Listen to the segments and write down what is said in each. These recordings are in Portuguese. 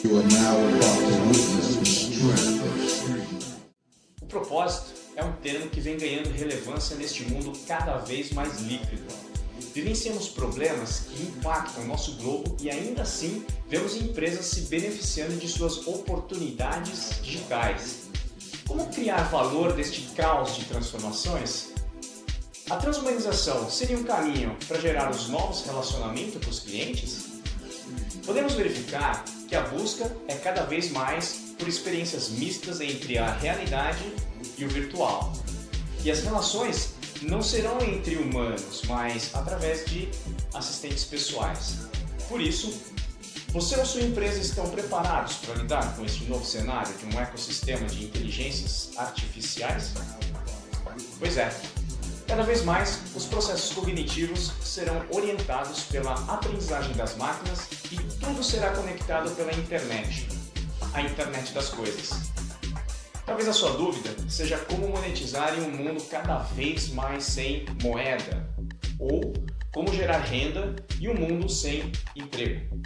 You are now about to witness the strength. O propósito é um termo que vem ganhando relevância neste mundo cada vez mais líquido. Vivenciamos problemas que impactam nosso globo e ainda assim vemos empresas se beneficiando de suas oportunidades digitais. Como criar valor deste caos de transformações? A transhumanização seria um caminho para gerar os novos relacionamentos com os clientes? Podemos verificar que a busca é cada vez mais por experiências mistas entre a realidade e o virtual. E as relações não serão entre humanos, mas através de assistentes pessoais. Por isso, você ou sua empresa estão preparados para lidar com este novo cenário de um ecossistema de inteligências artificiais? Pois é. Cada vez mais, os processos cognitivos serão orientados pela aprendizagem das máquinas e tudo será conectado pela internet, a internet das coisas. Talvez a sua dúvida seja como monetizar em um mundo cada vez mais sem moeda, ou como gerar renda em um mundo sem emprego.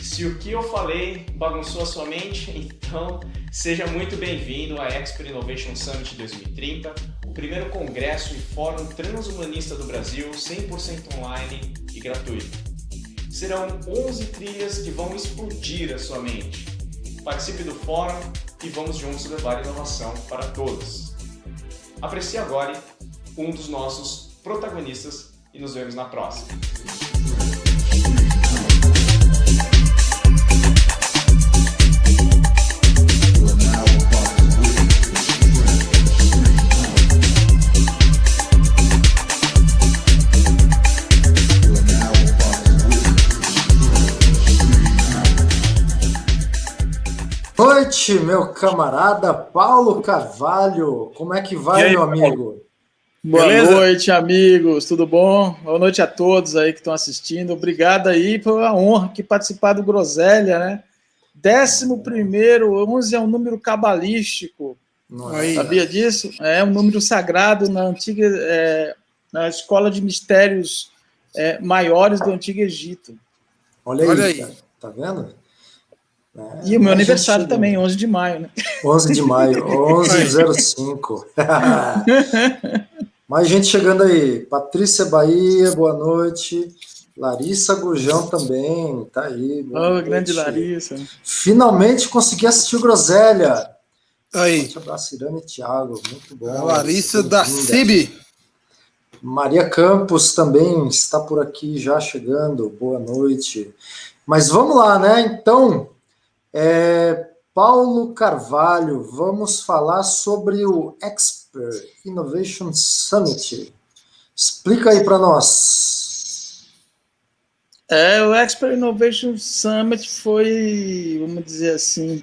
Se o que eu falei bagunçou a sua mente, então seja muito bem-vindo à Expert Innovation Summit 2030, o primeiro congresso e fórum transhumanista do Brasil, 100% online e gratuito. Serão 11 trilhas que vão explodir a sua mente. Participe do fórum e vamos juntos levar inovação para todos. Aprecie agora um dos nossos protagonistas e nos vemos na próxima. Boa noite, meu camarada Paulo Carvalho. Como é que vai, meu amigo? Boa noite, amigos. Tudo bom? Boa noite a todos aí que estão assistindo. Obrigado aí pela honra de participar do Groselha, né? 11º, 11 é um número cabalístico. Sabia disso? É um número sagrado na antiga, na escola de mistérios maiores do Antigo Egito. Olha aí. Tá vendo? E o meu aniversário também, 11 de maio, né? 11 de maio, 11:05. Mais gente chegando aí. Patrícia Bahia, boa noite. Larissa Gurjão também, tá aí. Grande Larissa. Finalmente consegui assistir o Groselha. Aí. Forte abraço, Irã e Thiago, muito bom. A Larissa da CIB. Maria Campos também está por aqui já chegando, boa noite. Mas vamos lá, né? Então... Paulo Carvalho, vamos falar sobre o Expert Innovation Summit. Explica aí para nós. O Expert Innovation Summit foi, vamos dizer assim,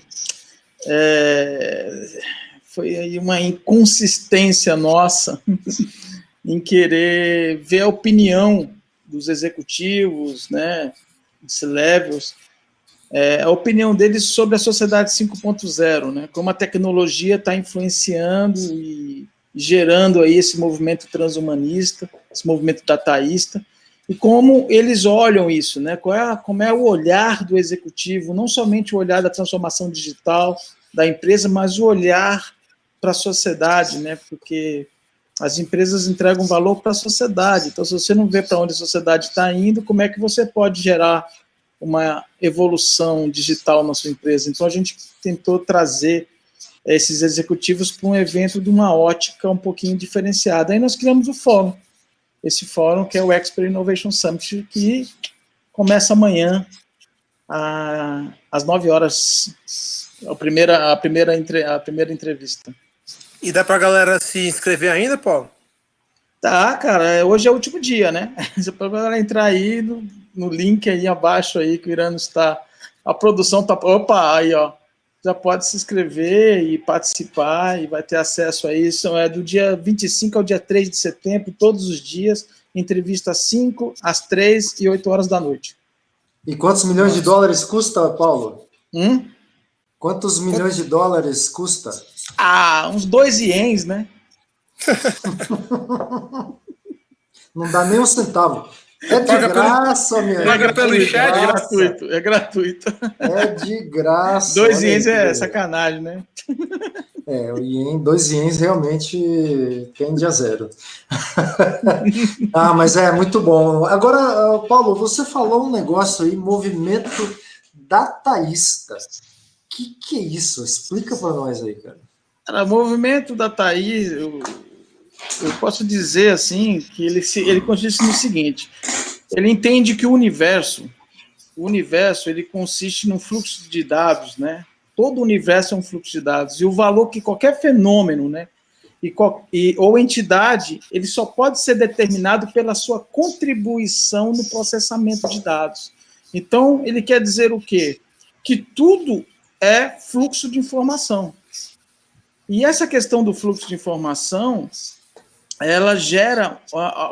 foi aí uma inconsistência nossa em querer ver a opinião dos executivos, né, C-levels, a opinião deles sobre a sociedade 5.0, né? Como a tecnologia está influenciando e gerando aí esse movimento transhumanista, esse movimento dataísta, e como eles olham isso, né? Como é o olhar do executivo, não somente o olhar da transformação digital da empresa, mas o olhar para a sociedade, né? Porque as empresas entregam valor para a sociedade, então se você não vê para onde a sociedade está indo, como é que você pode gerar uma evolução digital na sua empresa? Então, a gente tentou trazer esses executivos para um evento de uma ótica um pouquinho diferenciada. Aí nós criamos o fórum, esse fórum que é o Expert Innovation Summit, que começa amanhã, às 9 horas, a primeira entrevista. E dá para a galera se inscrever ainda, Paulo? Tá, cara, hoje é o último dia, né? Você pode entrar aí no link aí abaixo aí que o Irã está. A produção tá. Opa, aí, ó. Já pode se inscrever e participar e vai ter acesso a isso. É do dia 25 ao dia 3 de setembro, todos os dias, entrevista às 5, às 3 e 8 horas da noite. E quantos milhões de dólares custa, Paulo? Quantos milhões de dólares custa? Uns 2 ienes, né? Não dá nem um centavo. É de graça, meu. Paga pelo chat. É gratuito. É de graça. 2 olha ienes aí, é beleza. sacanagem, né? O ien, 2 ienes realmente tende a zero. Ah, mas é muito bom. Agora, Paulo, você falou um negócio aí, movimento dataísta. Que é isso? Explica para nós aí, cara. O movimento da Thaís, eu posso dizer assim, que ele consiste no seguinte: ele entende que o universo ele consiste num fluxo de dados, né? Todo o universo é um fluxo de dados, e o valor que qualquer fenômeno, né, ou entidade, ele só pode ser determinado pela sua contribuição no processamento de dados. Então, ele quer dizer o quê? Que tudo é fluxo de informação. E essa questão do fluxo de informação, ela gera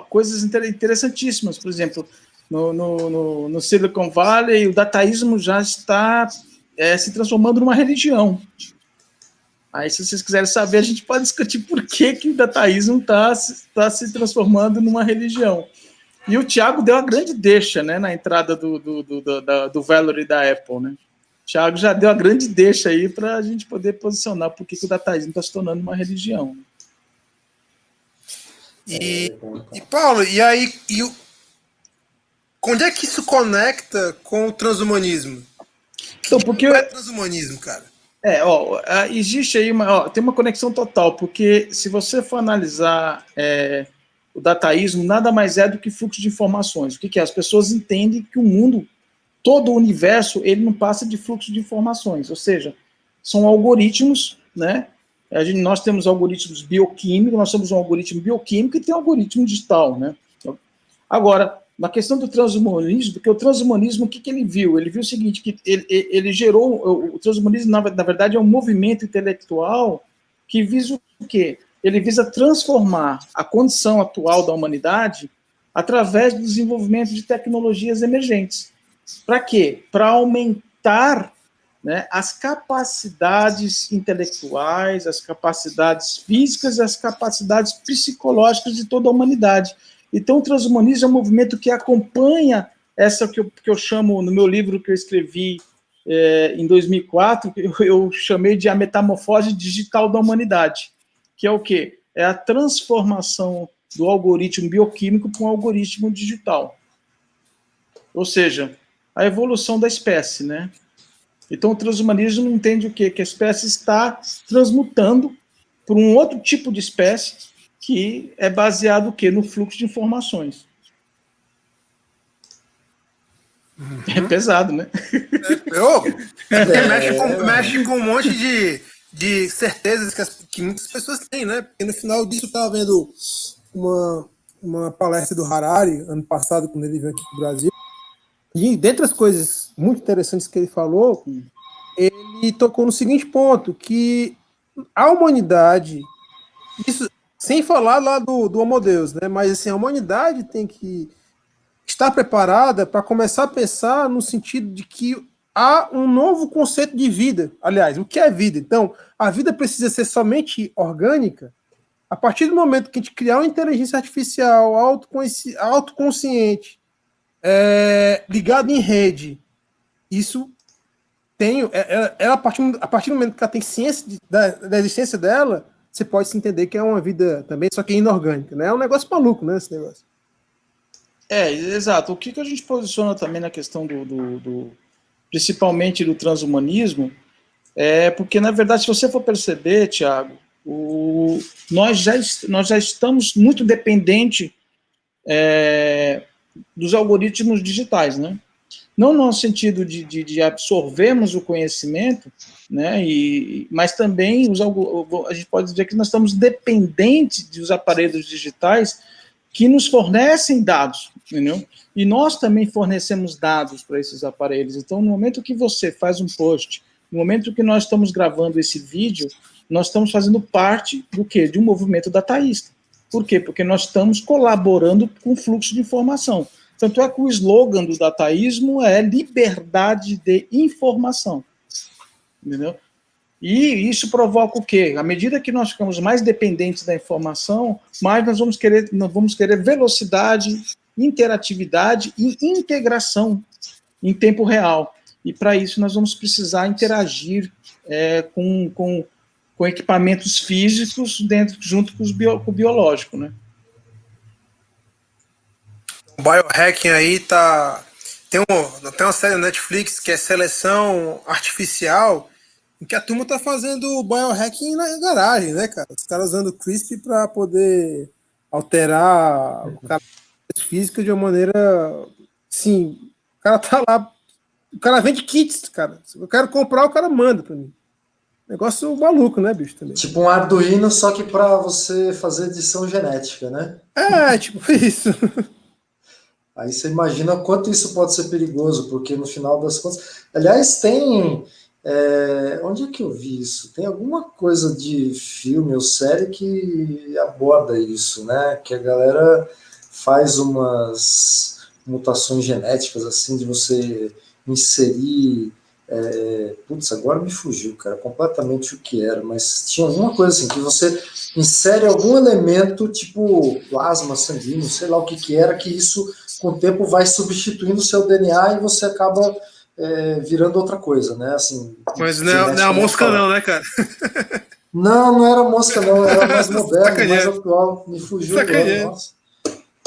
coisas interessantíssimas. Por exemplo, no Silicon Valley, o dataísmo já está se transformando numa religião. Aí, se vocês quiserem saber, a gente pode discutir por que o dataísmo está se transformando numa religião. E o Thiago deu a grande deixa, né, na entrada do Valerie da Apple, né? O Thiago já deu a grande deixa aí para a gente poder posicionar por que o dataísmo está se tornando uma religião. E Paulo, e aí, onde é que isso conecta com o transhumanismo? Então, porque é transhumanismo, cara? Existe aí tem uma conexão total, porque se você for analisar o dataísmo, nada mais é do que fluxo de informações. O que é? As pessoas entendem que o mundo, todo o universo, ele não passa de fluxo de informações, ou seja, são algoritmos, né? Nós temos algoritmos bioquímicos, nós temos um algoritmo bioquímico e tem um algoritmo digital, né? Agora, na questão do transhumanismo, porque o transhumanismo, o que ele viu? Ele viu o seguinte, que ele gerou, o transhumanismo, na verdade, é um movimento intelectual que visa o quê? Ele visa transformar a condição atual da humanidade através do desenvolvimento de tecnologias emergentes. Para quê? Para aumentar, né, as capacidades intelectuais, as capacidades físicas e as capacidades psicológicas de toda a humanidade. Então, o transhumanismo é um movimento que acompanha essa que eu chamo, no meu livro que eu escrevi em 2004, eu chamei de A Metamorfose Digital da Humanidade, que é o quê? É a transformação do algoritmo bioquímico para um algoritmo digital. Ou seja, a evolução da espécie, né? Então, o transhumanismo entende o quê? Que a espécie está transmutando para um outro tipo de espécie que é baseado o quê? No fluxo de informações. Uhum. É pesado, né? Mexe com um monte de certezas que muitas pessoas têm, né? Porque no final disso eu estava vendo uma palestra do Harari, ano passado, quando ele veio aqui para o Brasil, e dentre as coisas muito interessantes que ele falou, ele tocou no seguinte ponto, que a humanidade, isso sem falar lá do Homo Deus, né? Mas assim, a humanidade tem que estar preparada para começar a pensar no sentido de que há um novo conceito de vida. Aliás, o que é vida? Então, a vida precisa ser somente orgânica a partir do momento que a gente criar uma inteligência artificial autoconsciente, ligada em rede. Isso tem... a partir do momento que ela tem ciência da existência dela, você pode se entender que é uma vida também, só que inorgânica, né? É um negócio maluco, né, esse negócio. Exato. O que a gente posiciona também na questão principalmente do transhumanismo, porque, na verdade, se você for perceber, Thiago, nós já estamos muito dependentes dos algoritmos digitais, né? Não no sentido de absorvermos o conhecimento, né, mas também a gente pode dizer que nós estamos dependentes dos aparelhos digitais que nos fornecem dados, entendeu? E nós também fornecemos dados para esses aparelhos. Então, no momento que você faz um post, no momento que nós estamos gravando esse vídeo, nós estamos fazendo parte do quê? De um movimento dataísta. Por quê? Porque nós estamos colaborando com o fluxo de informação. Tanto é que o slogan do dataísmo é liberdade de informação. Entendeu? E isso provoca o quê? À medida que nós ficamos mais dependentes da informação, mais nós vamos querer velocidade interatividade e integração em tempo real. E para isso nós vamos precisar interagir com equipamentos físicos junto com o biológico, né? O biohacking aí tem uma série na Netflix que é Seleção Artificial, em que a turma tá fazendo biohacking na garagem, né, cara? Os caras usando CRISPR para poder alterar o cara física de uma maneira, sim, o cara tá lá, o cara vende kits, cara. Se eu quero comprar, o cara manda para mim. Negócio maluco, né, bicho? Também. Tipo um Arduino, só que para você fazer edição genética, né? Tipo isso. Aí você imagina o quanto isso pode ser perigoso, porque no final das contas... Aliás, tem... onde é que eu vi isso? Tem alguma coisa de filme ou série que aborda isso, né? Que a galera faz umas mutações genéticas, assim, de você inserir... putz, agora me fugiu, cara, completamente o que era, mas tinha alguma coisa assim, que você insere algum elemento, tipo plasma sanguíneo, sei lá o que era, que isso, com o tempo, vai substituindo o seu DNA e você acaba virando outra coisa, né? Assim, mas não é a mosca não, né, cara? Não era mosca não, era mais moderno, mais atual, me fugiu agora, nossa.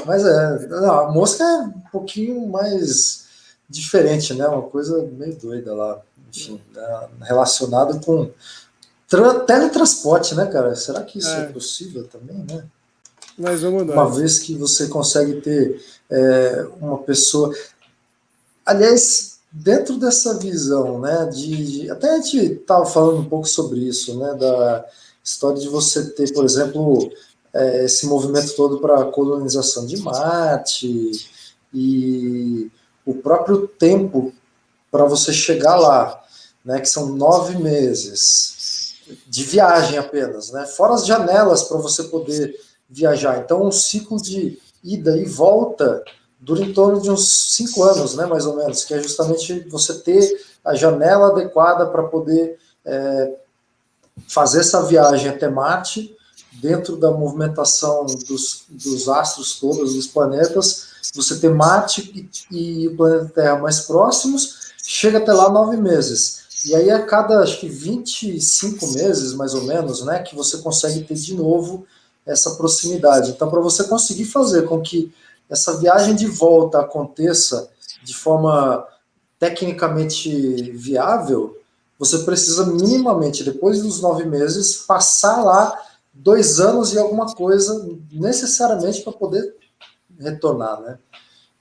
Mas não, a mosca é um pouquinho mais diferente, né? Uma coisa meio doida lá, enfim, relacionado com teletransporte, né, cara? Será que isso é possível também, né? Mas vamos uma vez que você consegue ter uma pessoa... Aliás, dentro dessa visão, né, até a gente estava falando um pouco sobre isso, né, da história de você ter, por exemplo, esse movimento todo para a colonização de Marte e o próprio tempo para você chegar lá, né, que são 9 meses de viagem apenas, né, fora as janelas para você poder viajar. Então, um ciclo de ida e volta dura em torno de uns 5 anos, né, mais ou menos, que é justamente você ter a janela adequada para poder fazer essa viagem até Marte, dentro da movimentação dos astros todos, dos planetas, você ter Marte e o planeta Terra mais próximos, chega até lá 9 meses. E aí a cada, acho que 25 meses, mais ou menos, né, que você consegue ter de novo essa proximidade. Então, para você conseguir fazer com que essa viagem de volta aconteça de forma tecnicamente viável, você precisa minimamente, depois dos 9 meses, passar lá 2 anos e alguma coisa, necessariamente, para poder retornar, né?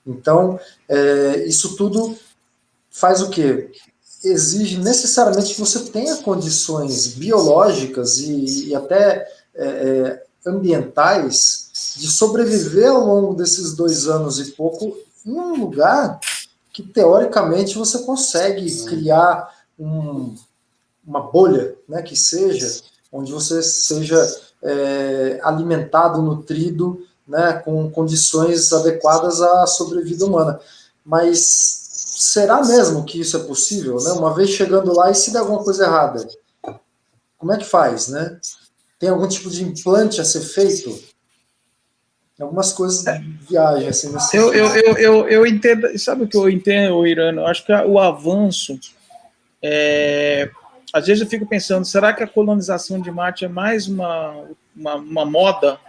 Então, isso tudo faz o quê? Exige necessariamente que você tenha condições biológicas e até ambientais de sobreviver ao longo desses 2 anos e pouco em um lugar que, teoricamente, você consegue criar uma bolha, né, que seja, onde você seja alimentado, nutrido, né, com condições adequadas à sobrevida humana. Mas será mesmo que isso é possível, né? Uma vez chegando lá, e se der alguma coisa errada? Como é que faz, né? Tem algum tipo de implante a ser feito? Algumas coisas viajam assim nesse eu entendo, sabe o que eu entendo, Irano? Eu acho que o avanço, às vezes eu fico pensando, será que a colonização de Marte é mais uma moda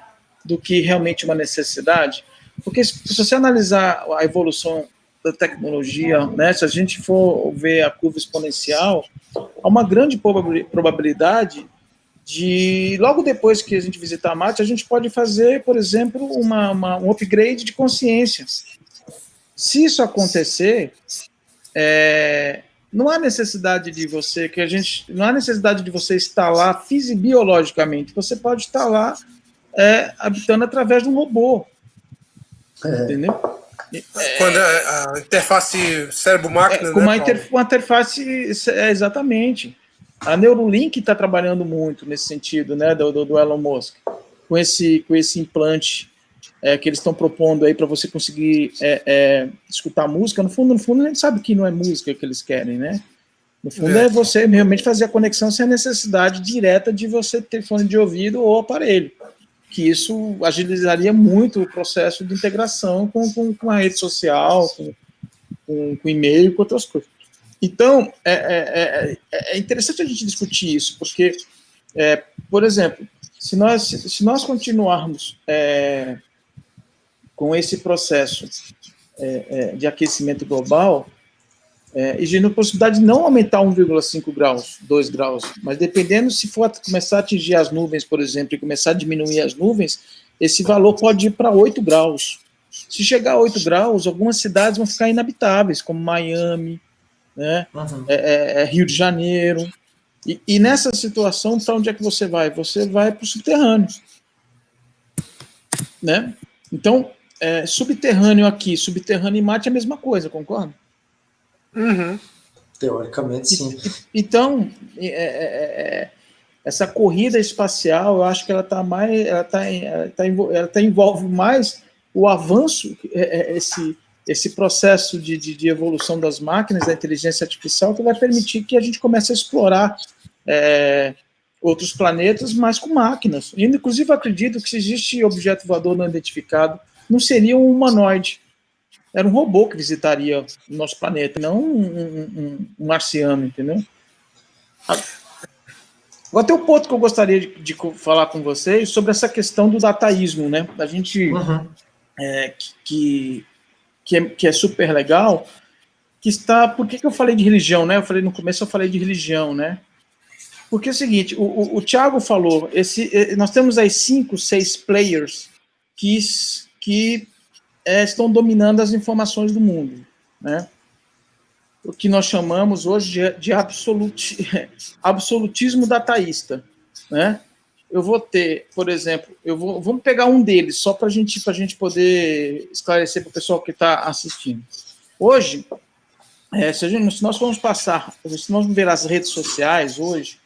do que realmente uma necessidade? Porque se você analisar a evolução da tecnologia, né, se a gente for ver a curva exponencial, há uma grande probabilidade de, logo depois que a gente visitar Marte, a gente pode fazer, por exemplo, um upgrade de consciência. Se isso acontecer, não há necessidade de você, não há necessidade de você estar lá biologicamente, você pode estar lá habitando através de um robô. Entendeu? Quando a interface cérebro-máquina, com uma interface, exatamente. A Neuralink está trabalhando muito nesse sentido, né, do Elon Musk, com esse implante que eles estão propondo aí para você conseguir escutar música. No fundo, a gente sabe que não é música que eles querem, né? No fundo, é você realmente fazer a conexão sem a necessidade direta de você ter fone de ouvido ou aparelho. que isso agilizaria muito o processo de integração com a rede social, com e-mail e com outras coisas. Então, é interessante a gente discutir isso, porque, por exemplo, se nós continuarmos com esse processo de aquecimento global, existe a possibilidade de não aumentar 1,5 graus, 2 graus, mas dependendo, se for começar a atingir as nuvens, por exemplo, e começar a diminuir as nuvens, esse valor pode ir para 8 graus. Se chegar a 8 graus, algumas cidades vão ficar inabitáveis, como Miami, né? Rio de Janeiro. E nessa situação, para onde é que você vai? Você vai para o subterrâneo. Né? Então, subterrâneo aqui, subterrâneo em Marte é a mesma coisa, concorda? Uhum. Teoricamente, sim. Então, essa corrida espacial, eu acho que ela envolve mais o avanço, esse processo de evolução das máquinas, da inteligência artificial, que vai permitir que a gente comece a explorar outros planetas, mas com máquinas. E, inclusive, eu acredito que se existe objeto voador não identificado, não seria um humanoide. Era um robô que visitaria o nosso planeta, não um marciano, entendeu? Agora tem um ponto que eu gostaria de falar com vocês sobre essa questão do dataísmo, né? A gente... que é super legal, que está... Por que eu falei de religião, né? No começo eu falei de religião, né? Porque é o seguinte, o Thiago falou, nós temos aí 5, 6 players que estão dominando as informações do mundo, né? O que nós chamamos hoje de absolutismo dataísta, né? Eu vou ter, por exemplo, vamos pegar um deles, só para a gente poder esclarecer para o pessoal que está assistindo. Hoje, se nós formos ver as redes sociais hoje,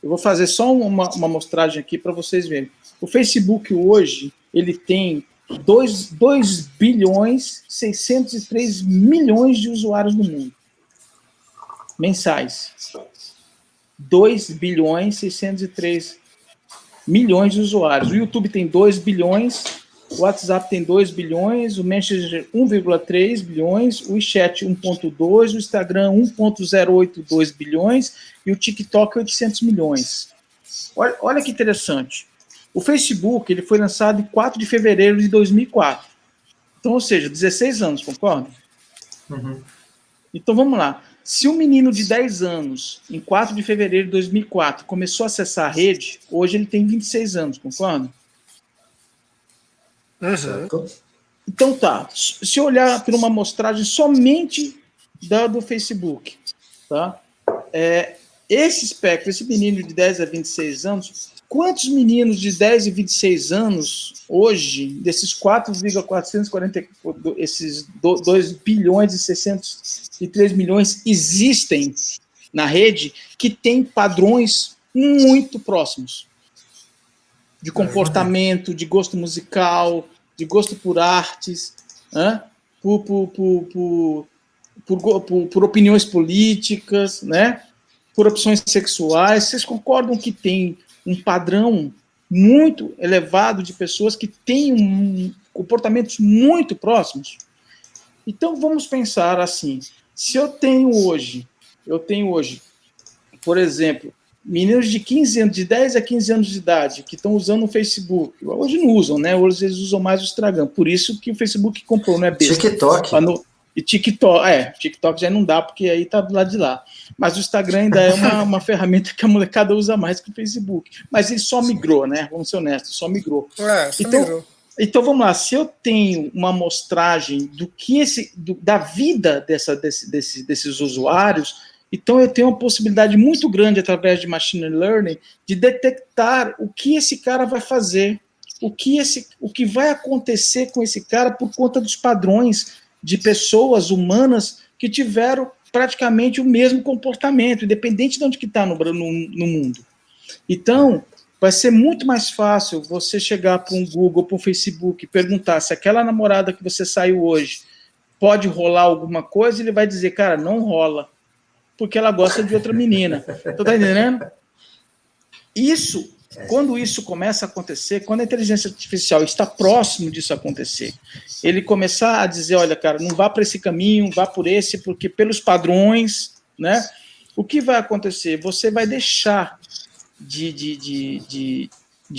eu vou fazer só uma amostragem aqui para vocês verem. O Facebook hoje, ele tem 2 bilhões 603 milhões de usuários no mundo. Mensais. 2 bilhões 603 milhões de usuários. O YouTube tem 2 bilhões, o WhatsApp tem 2 bilhões, o Messenger 1,3 bilhões, o WeChat 1,2, o Instagram 1,082 bilhões e o TikTok 800 milhões. Olha que interessante. O Facebook ele foi lançado em 4 de fevereiro de 2004. Então, ou seja, 16 anos, concorda? Uhum. Então, vamos lá. Se um menino de 10 anos, em 4 de fevereiro de 2004, começou a acessar a rede, hoje ele tem 26 anos, concorda? Certo. Então tá, se olhar por uma amostragem somente do Facebook, tá? Esse espectro, esse menino de 10 a 26 anos, quantos meninos de 10 e 26 anos, hoje, desses 4,440, esses 2 bilhões e 603 milhões, existem na rede que têm padrões muito próximos de comportamento, de gosto musical, de gosto por artes, né? por opiniões políticas, né? Por opções sexuais. Vocês concordam que tem um padrão muito elevado de pessoas que têm comportamentos muito próximos? Então, vamos pensar assim, se eu tenho hoje, por exemplo, meninos de 15 anos, de 10 a 15 anos de idade, que estão usando o Facebook, hoje não usam, né? Hoje eles usam mais o Instagram, por isso que o Facebook comprou, não é besta. TikTok. E TikTok, TikTok já não dá, porque aí tá do lado de lá. Mas o Instagram ainda é uma ferramenta que a molecada usa mais que o Facebook. Mas ele só migrou, né? Vamos ser honestos, só migrou. Migrou. Então vamos lá, se eu tenho uma amostragem da vida desses usuários, então eu tenho uma possibilidade muito grande, através de machine learning, de detectar o que esse cara vai fazer, o que vai acontecer com esse cara por conta dos padrões de pessoas humanas que tiveram praticamente o mesmo comportamento, independente de onde que está no mundo. Então, vai ser muito mais fácil você chegar para um Google, para um Facebook, e perguntar se aquela namorada que você saiu hoje pode rolar alguma coisa, ele vai dizer, cara, não rola, porque ela gosta de outra menina. Tu tá entendendo? Isso Quando isso começa a acontecer, quando a inteligência artificial está próximo disso acontecer, ele começar a dizer, olha, cara, não vá para esse caminho, vá por esse, porque pelos padrões, né? O que vai acontecer? Você vai deixar de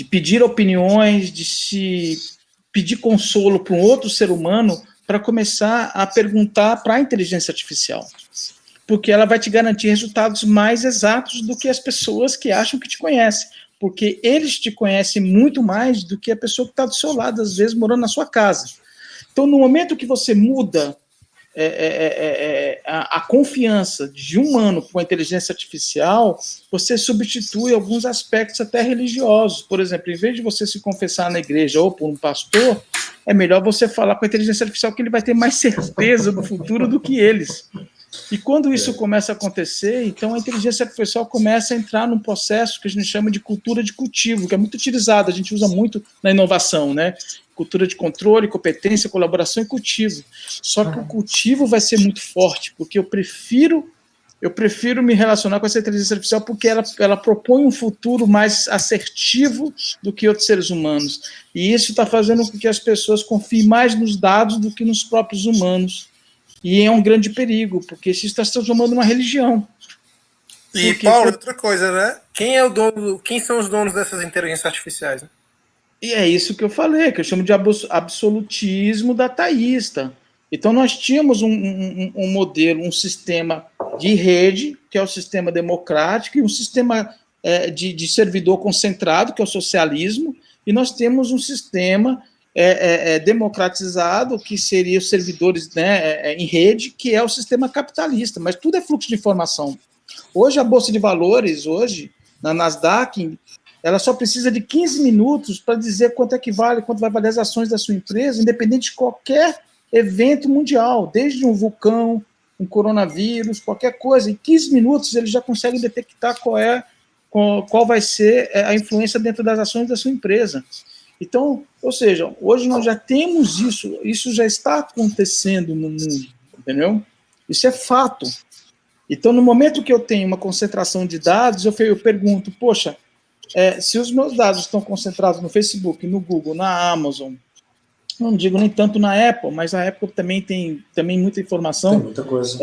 pedir opiniões, de se pedir consolo para um outro ser humano para começar a perguntar para a inteligência artificial. Porque ela vai te garantir resultados mais exatos do que as pessoas que acham que te conhecem. Porque eles te conhecem muito mais do que a pessoa que está do seu lado, às vezes morando na sua casa. Então, no momento que você muda a confiança de um humano com a inteligência artificial, você substitui alguns aspectos até religiosos. Por exemplo, em vez de você se confessar na igreja ou por um pastor, é melhor você falar com a inteligência artificial que ele vai ter mais certeza do futuro do que eles. E quando isso começa a acontecer, então a inteligência artificial começa a entrar num processo que a gente chama de cultura de cultivo, que é muito utilizado, a gente usa muito na inovação, né? Cultura de controle, competência, colaboração e cultivo. Só que o cultivo vai ser muito forte, porque eu prefiro me relacionar com essa inteligência artificial porque ela propõe um futuro mais assertivo do que outros seres humanos. E isso está fazendo com que as pessoas confiem mais nos dados do que nos próprios humanos. E é um grande perigo, porque isso está se transformando numa religião. E, porque, Paulo, outra coisa, né? Quem são os donos dessas inteligências artificiais? Né? E é isso que eu falei, que eu chamo de absolutismo dataísta. Então, nós tínhamos um modelo, um sistema de rede, que é o sistema democrático, e um sistema de servidor concentrado, que é o socialismo, e nós temos um sistema democratizado, que seria os servidores, né, em rede, que é o sistema capitalista, mas tudo é fluxo de informação. Hoje, a Bolsa de Valores, na Nasdaq, ela só precisa de 15 minutos para dizer quanto é que vale, quanto vai valer as ações da sua empresa, independente de qualquer evento mundial, desde um vulcão, um coronavírus, qualquer coisa. Em 15 minutos, eles já conseguem detectar qual vai ser a influência dentro das ações da sua empresa. Então, ou seja, hoje nós já temos isso já está acontecendo no mundo, entendeu? Isso é fato. Então, no momento que eu tenho uma concentração de dados, eu pergunto, poxa, se os meus dados estão concentrados no Facebook, no Google, na Amazon, não digo nem tanto na Apple, mas a Apple também tem muita informação. Tem muita coisa.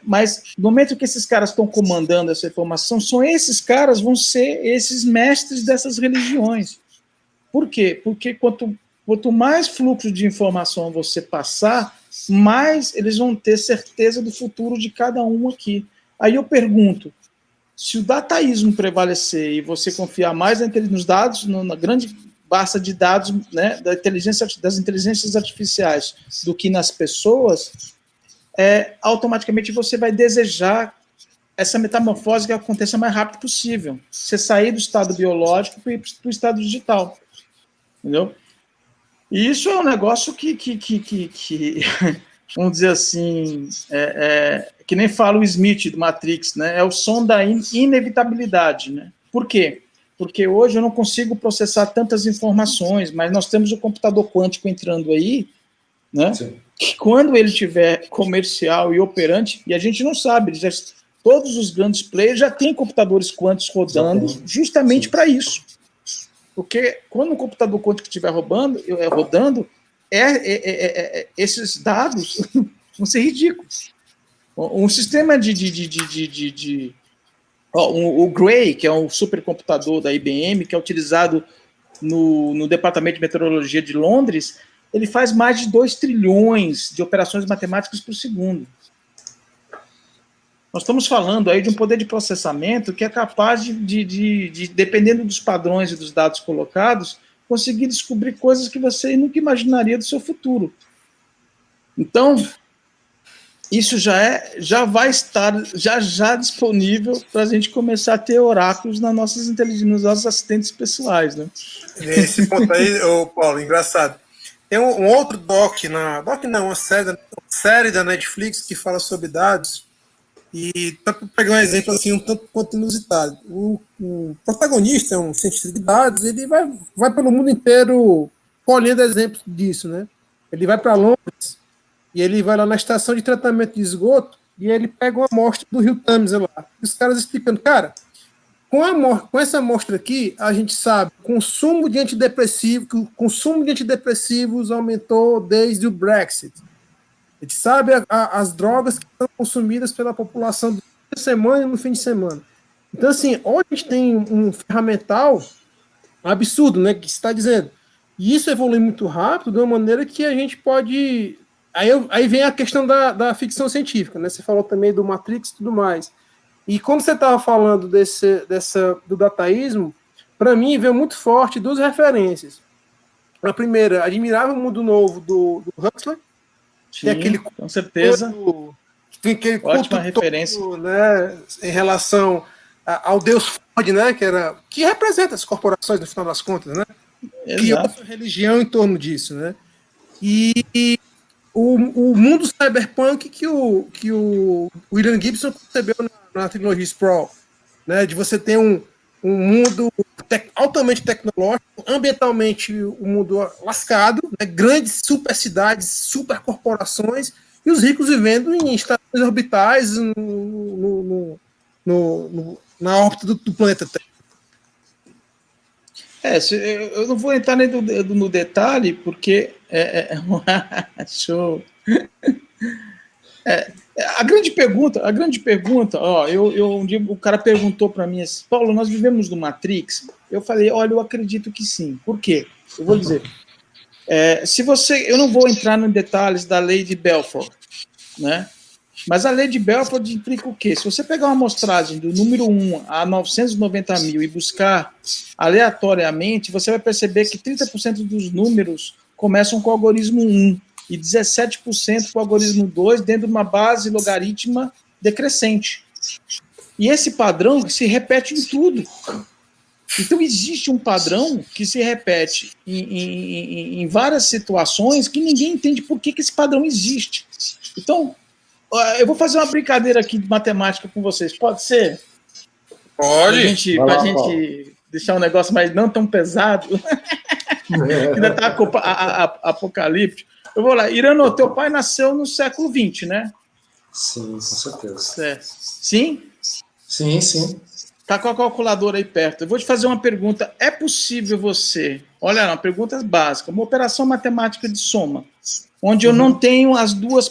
Mas no momento que esses caras estão comandando essa informação, esses caras vão ser esses mestres dessas religiões. Por quê? Porque quanto mais fluxo de informação você passar, mais eles vão ter certeza do futuro de cada um aqui. Aí eu pergunto, se o dataísmo prevalecer e você confiar mais nos dados, na grande base de dados, né, das inteligências artificiais do que nas pessoas, automaticamente você vai desejar essa metamorfose que aconteça o mais rápido possível. Você sair do estado biológico para o estado digital. Entendeu? E isso é um negócio que vamos dizer assim, que nem fala o Smith do Matrix, né? É o som da inevitabilidade, né? Por quê? Porque hoje eu não consigo processar tantas informações, mas nós temos o computador quântico entrando aí, né? Sim. Que quando ele tiver comercial e operante, e a gente não sabe, todos os grandes players já têm computadores quânticos rodando justamente para isso. Porque quando o computador quântico estiver rodando, esses dados vão ser ridículos. Um sistema o Gray, que é um supercomputador da IBM, que é utilizado no Departamento de Meteorologia de Londres, ele faz mais de 2 trilhões de operações matemáticas por segundo. Nós estamos falando aí de um poder de processamento que é capaz de, dependendo dos padrões e dos dados colocados, conseguir descobrir coisas que você nunca imaginaria do seu futuro. Então, isso já vai estar já disponível para a gente começar a ter oráculos nas nossas inteligências, nos nossos assistentes pessoais, né? Nesse ponto aí, Paulo, engraçado. Tem um outro uma série da Netflix que fala sobre dados. E para pegar um exemplo assim, um tanto quanto inusitado, o protagonista é um cientista de dados, ele vai pelo mundo inteiro colhendo exemplos disso, né? Ele vai para Londres e ele vai lá na estação de tratamento de esgoto e ele pega uma amostra do rio Tâmisa lá. E os caras explicando, cara, com essa amostra aqui, a gente sabe que o consumo de antidepressivos aumentou desde o Brexit. A gente sabe as drogas que são consumidas pela população durante a semana e no fim de semana. Então, assim, hoje a gente tem um ferramental absurdo, né, que está dizendo. E isso evolui muito rápido, de uma maneira que a gente pode... Aí vem a questão da ficção científica, né? Você falou também do Matrix e tudo mais. E quando você estava falando do dataísmo, para mim veio muito forte duas referências. A primeira, Admirável Mundo Novo, do Huxley. Sim, que é aquele com certeza. Tem aquele Ótima referência. todo, né, em relação ao Deus Ford, né, que representa as corporações, no final das contas, né? Que outra religião em torno disso, né? E o mundo cyberpunk que o William Gibson concebeu na trilogia Sprawl, né? De você ter um mundo altamente tecnológico, ambientalmente um mundo lascado, né? Grandes super cidades, super corporações, e os ricos vivendo em estações orbitais na órbita do planeta Terra. Eu não vou entrar nem no detalhe, porque show. A grande pergunta, ó, um dia o cara perguntou para mim assim, Paulo, nós vivemos no Matrix? Eu falei, olha, eu acredito que sim. Por quê? Eu vou dizer. Eu não vou entrar em detalhes da lei de Belfort, né? Mas a lei de Belfort implica o quê? Se você pegar uma amostragem do número 1 a 990 mil e buscar aleatoriamente, você vai perceber que 30% dos números começam com o algoritmo 1 e 17% com o algoritmo 2 dentro de uma base logarítmica decrescente. E esse padrão se repete em tudo. Então, existe um padrão que se repete em várias situações que ninguém entende por que esse padrão existe. Então, eu vou fazer uma brincadeira aqui de matemática com vocês. Pode ser? Pode. Para a gente deixar um negócio mais não tão pesado. Ainda está apocalíptico. Eu vou lá. Irano, teu pai nasceu no século XX, né? Sim, com certeza. Certo. Sim? Sim, sim. Tá com a calculadora aí perto. Eu vou te fazer uma pergunta. É possível você... Olha, uma pergunta básica. Uma operação matemática de soma, onde eu não tenho as duas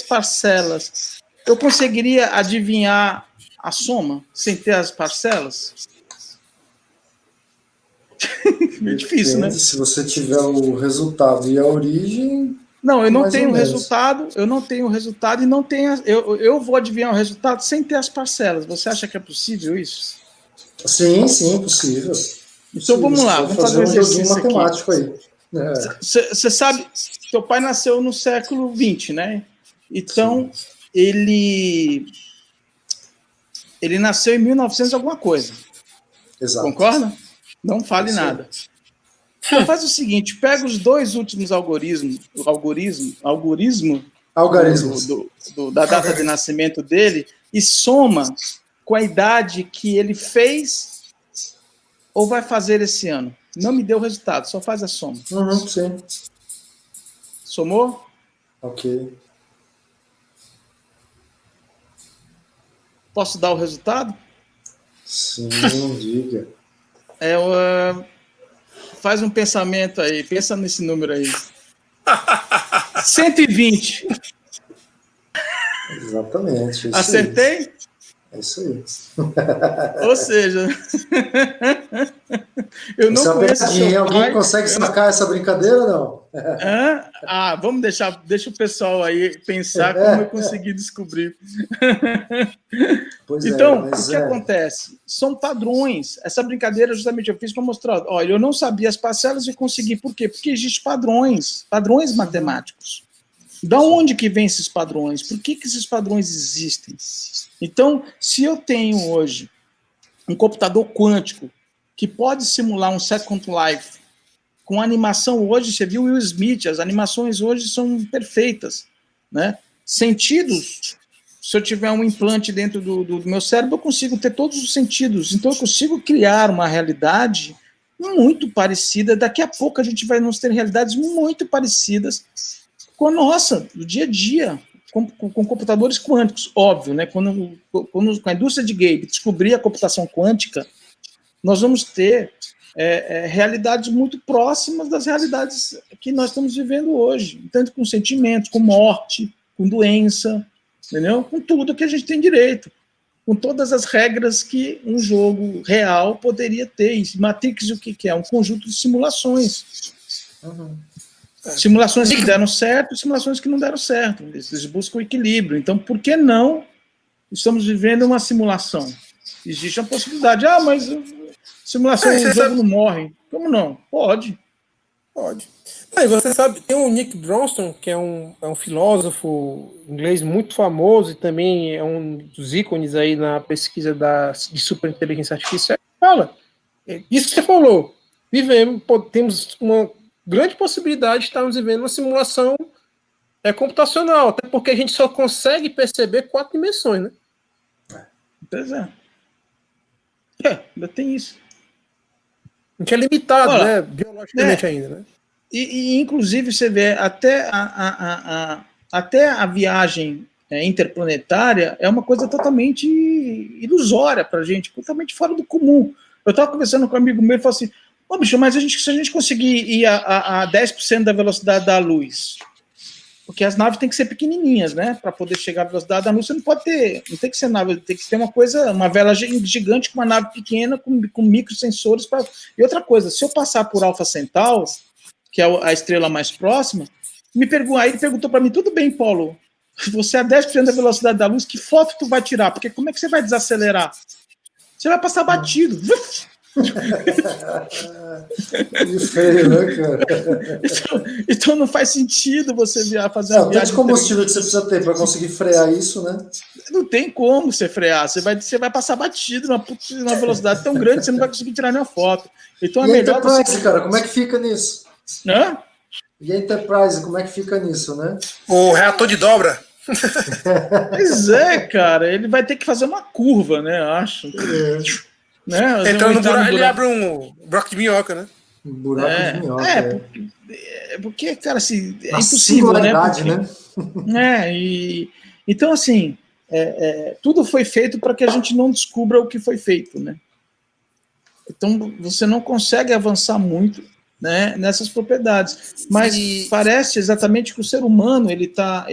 parcelas. Eu conseguiria adivinhar a soma sem ter as parcelas? Meio difícil, né? Se você tiver o resultado e a origem... Não, eu não tenho o resultado, e não tenho... Eu vou adivinhar o resultado sem ter as parcelas. Você acha que é possível isso? Sim, possível. Então vamos lá, vamos fazer um exercício matemático aqui. Você sabe, teu pai nasceu no século XX, né? Então, ele nasceu em 1900 alguma coisa. Exato. Concorda? Não fale nada. Então faz o seguinte, pega os dois últimos algoritmos da data de nascimento dele e soma com a idade que ele fez ou vai fazer esse ano. Não me deu o resultado, só faz a soma. Sim. Somou? Ok. Posso dar o resultado? Sim, diga. Faz um pensamento aí, pensa nesse número aí. 120. Exatamente. Acertei? É isso aí. Ou seja, eu não conheço seu pai. Alguém consegue sacar essa brincadeira ou não? Vamos deixa o pessoal aí pensar como eu consegui descobrir. Então, o que acontece? São padrões. Essa brincadeira justamente eu fiz para mostrar. Olha, eu não sabia as parcelas e consegui. Por quê? Porque existem padrões matemáticos. Da onde que vêm esses padrões? Por que esses padrões existem? Então, se eu tenho hoje um computador quântico que pode simular um Second Life, com animação hoje, você viu Will Smith, as animações hoje são perfeitas, né? Sentidos, se eu tiver um implante dentro do meu cérebro, eu consigo ter todos os sentidos, então eu consigo criar uma realidade muito parecida, daqui a pouco a gente vai nos ter realidades muito parecidas com a nossa, do dia a dia, com computadores quânticos, óbvio, né? Quando a indústria de game descobrir a computação quântica, nós vamos ter realidades muito próximas das realidades que nós estamos vivendo hoje, tanto com sentimentos, com morte, com doença, entendeu? Com tudo que a gente tem direito, com todas as regras que um jogo real poderia ter. E Matrix, o que é? Um conjunto de simulações. Uhum. Simulações que deram certo e simulações que não deram certo. Eles buscam equilíbrio. Então, por que não estamos vivendo uma simulação? Existe a possibilidade. Mas simulação, o jogo não morre. Como não? Pode. Aí você sabe, tem o Nick Bronston, que é um filósofo inglês muito famoso e também é um dos ícones aí na pesquisa de superinteligência artificial. Fala, isso que você falou, temos uma grande possibilidade de estarmos vivendo uma simulação computacional, até porque a gente só consegue perceber 4 dimensões, né? Pois é. Ainda tem isso. A gente é limitado, Olha, né? Biologicamente ainda, né? E inclusive, você vê, até a viagem interplanetária é uma coisa totalmente ilusória para a gente, totalmente fora do comum. Eu estava conversando com um amigo meu e falei assim, bicho, mas se a gente conseguir ir a 10% da velocidade da luz, porque as naves têm que ser pequenininhas, né? Para poder chegar à velocidade da luz, você não tem que ser nave, tem que ter uma vela gigante com uma nave pequena, com microsensores. E outra coisa, se eu passar por Alpha Centauri, que é a estrela mais próxima, aí ele perguntou para mim, tudo bem, Paulo, você é 10% da velocidade da luz, que foto tu vai tirar? Porque como é que você vai desacelerar? Você vai passar batido. Que feio, né, cara? Então não faz sentido você fazer uma viagem. Tanto combustível que você precisa ter para conseguir frear isso, né? Não tem como você frear. Você vai passar batido numa velocidade tão grande que você não vai conseguir tirar nenhuma foto. Então e a Enterprise, cara, como é que fica nisso? Hã? E a Enterprise, como é que fica nisso, né? O reator de dobra. Pois é, cara. Ele vai ter que fazer uma curva, né? Eu acho. Né? Então no buraco ele abre um buraco de minhoca, né? Um buraco de minhoca. Porque, cara, assim, é impossível, né? Então, assim, tudo foi feito para que a gente não descubra o que foi feito, né? Então, você não consegue avançar muito, né, nessas propriedades. Mas parece exatamente que o ser humano ele tá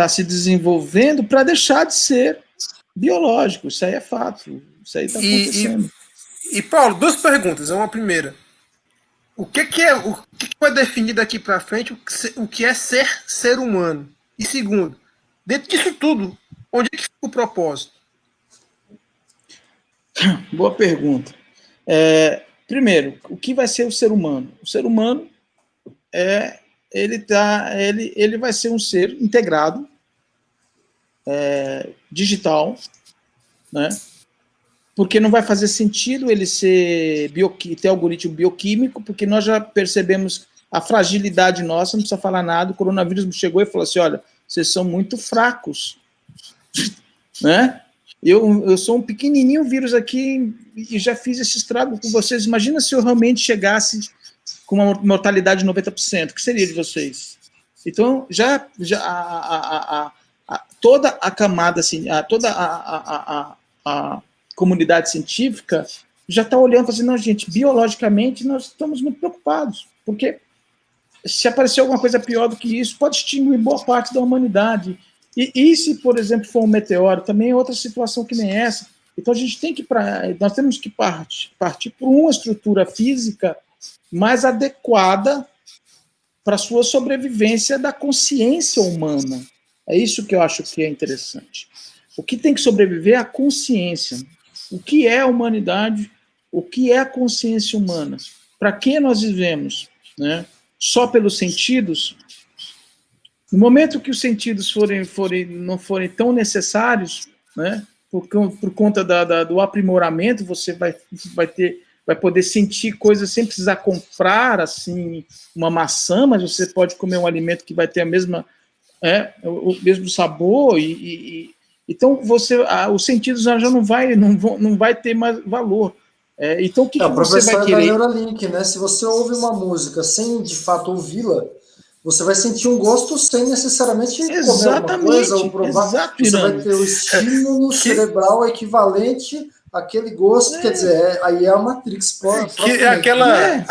se desenvolvendo para deixar de ser biológico. Isso aí é fato. Isso aí está acontecendo. E Paulo, 2 perguntas. Uma primeira. O que vai definir daqui para frente o que é ser humano? E segundo, dentro disso tudo, onde é que fica o propósito? Boa pergunta. Primeiro, o que vai ser o ser humano? O ser humano ele vai ser um ser integrado, digital, né? Porque não vai fazer sentido ele ter algoritmo bioquímico, porque nós já percebemos a fragilidade nossa, não precisa falar nada. O coronavírus chegou e falou assim: olha, vocês são muito fracos, né? Eu sou um pequenininho vírus aqui e já fiz esse estrago com vocês. Imagina se eu realmente chegasse com uma mortalidade de 90%, o que seria de vocês? Então, toda a camada, assim, toda a comunidade científica já está olhando e falando assim, não, gente, biologicamente nós estamos muito preocupados, porque se aparecer alguma coisa pior do que isso, pode extinguir boa parte da humanidade. E se, por exemplo, for um meteoro, também é outra situação que nem essa. Então, nós temos que partir por uma estrutura física mais adequada para a sua sobrevivência da consciência humana. É isso que eu acho que é interessante. O que tem que sobreviver é a consciência. O que é a humanidade? O que é a consciência humana? Para que nós vivemos? Né? Só pelos sentidos? No momento que os sentidos não forem tão necessários, né, por conta do aprimoramento, você vai poder sentir coisas sem precisar comprar assim, uma maçã, mas você pode comer um alimento que vai ter o mesmo sabor. Então, os sentidos já não vai ter mais valor. Então, o que você vai querer? Neuralink, né? Se você ouve uma música sem, de fato, ouvi-la, você vai sentir um gosto sem necessariamente comer alguma Exatamente, coisa ou provar. exato, Você Irã. vai ter o estímulo cerebral equivalente àquele gosto, quer dizer, aí é a Matrix Que é propriamente.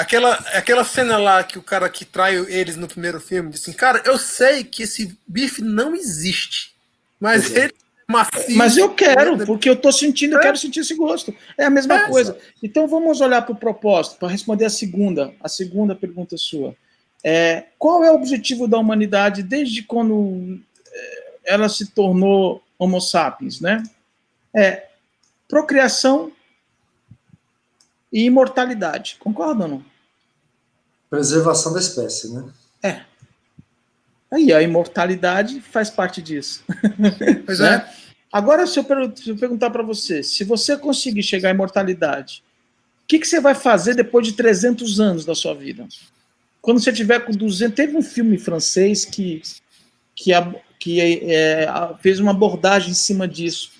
aquela cena lá que o cara que trai eles no primeiro filme disse assim, cara, eu sei que esse bife não existe, mas Pois é. ele é macio. Mas eu quero, porque eu estou sentindo, eu quero sentir esse gosto. É a mesma coisa. exato. Então vamos olhar para o propósito, para responder a segunda pergunta sua. Qual é o objetivo da humanidade desde quando ela se tornou Homo sapiens, né? Procriação e imortalidade. Concorda ou não? Preservação da espécie, né? Aí a imortalidade faz parte disso. Pois né? é. Agora, se eu perguntar para você, se você conseguir chegar à imortalidade, o que você vai fazer depois de 300 anos da sua vida? Quando você tiver com 200... Teve um filme francês que fez uma abordagem em cima disso.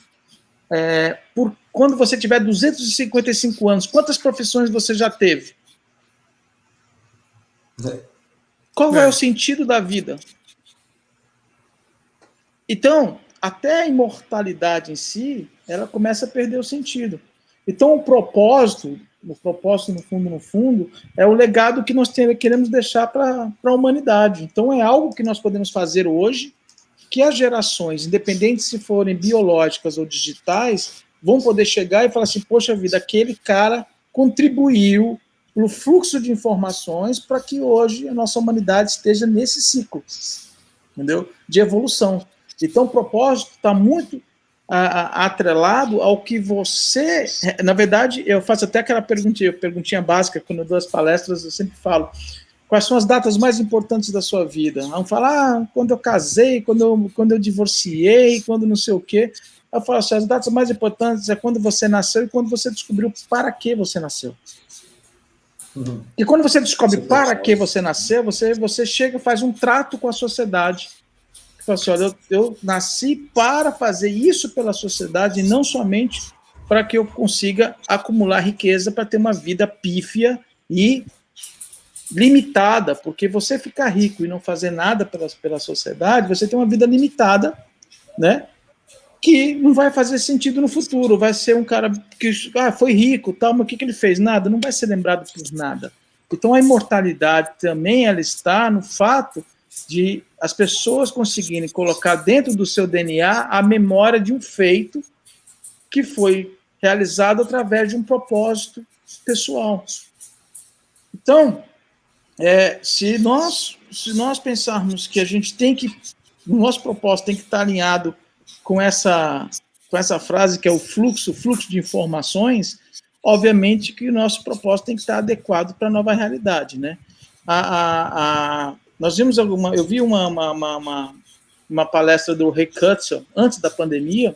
Quando você tiver 255 anos, quantas profissões você já teve? Qual é o sentido da vida? Então, até a imortalidade em si, ela começa a perder o sentido. Então, o propósito, no fundo, é o legado que nós queremos deixar para a humanidade. Então, é algo que nós podemos fazer hoje, que as gerações, independente se forem biológicas ou digitais, vão poder chegar e falar assim, poxa vida, aquele cara contribuiu para o fluxo de informações para que hoje a nossa humanidade esteja nesse ciclo, entendeu? De evolução. Então, o propósito está muito atrelado ao que você... Na verdade, eu faço até aquela perguntinha básica, quando eu dou as palestras, eu sempre falo, quais são as datas mais importantes da sua vida? Vamos falar, quando eu casei, quando eu divorciei, quando não sei o quê. Eu falo assim, as datas mais importantes é quando você nasceu e quando você descobriu para que você nasceu. E quando você descobre para que você nasceu, você chega e faz um trato com a sociedade. Fala assim, olha, eu nasci para fazer isso pela sociedade e não somente para que eu consiga acumular riqueza para ter uma vida pífia e limitada, porque você ficar rico e não fazer nada pela sociedade, você tem uma vida limitada, né? Que não vai fazer sentido no futuro, vai ser um cara que foi rico, tal, mas o que ele fez? Nada, não vai ser lembrado por nada. Então a imortalidade também ela está no fato de as pessoas conseguirem colocar dentro do seu DNA a memória de um feito que foi realizado através de um propósito pessoal. Então, se nós pensarmos que a gente tem que, o nosso propósito tem que estar alinhado com essa frase que é o fluxo de informações, obviamente que o nosso propósito tem que estar adequado para a nova realidade, né? Nós vimos eu vi uma palestra do Ray Kurzweil antes da pandemia,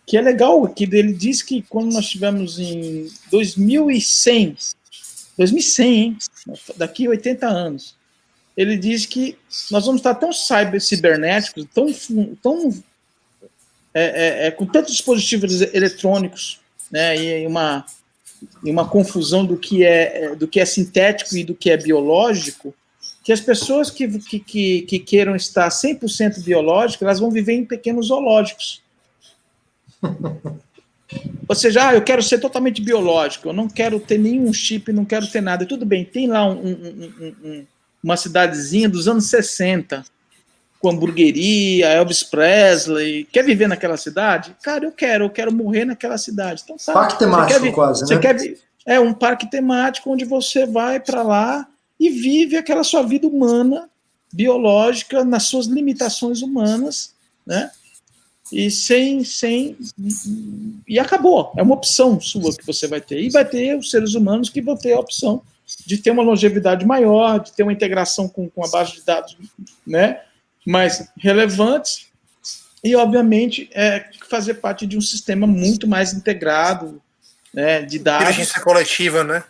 que é legal, que ele diz que quando nós estivemos em 2100, hein? Daqui a 80 anos, ele diz que nós vamos estar tão cibernéticos, com tantos dispositivos eletrônicos, né, e uma confusão do que é sintético e do que é biológico, que as pessoas que queiram estar 100% biológicas, elas vão viver em pequenos zoológicos. Ou seja, eu quero ser totalmente biológico, eu não quero ter nenhum chip, não quero ter nada. Tudo bem, tem lá uma cidadezinha dos anos 60, com hamburgueria, Elvis Presley. Quer viver naquela cidade? Cara, eu quero morrer naquela cidade. Então, tá. Parque temático quase, né? É um parque temático onde você vai para lá e vive aquela sua vida humana, biológica, nas suas limitações humanas, né? E e acabou. É uma opção sua que você vai ter. E vai ter os seres humanos que vão ter a opção de ter uma longevidade maior, de ter uma integração com a base de dados, né, mais relevantes, e, obviamente, fazer parte de um sistema muito mais integrado, né, de dados. Inteligência coletiva, né?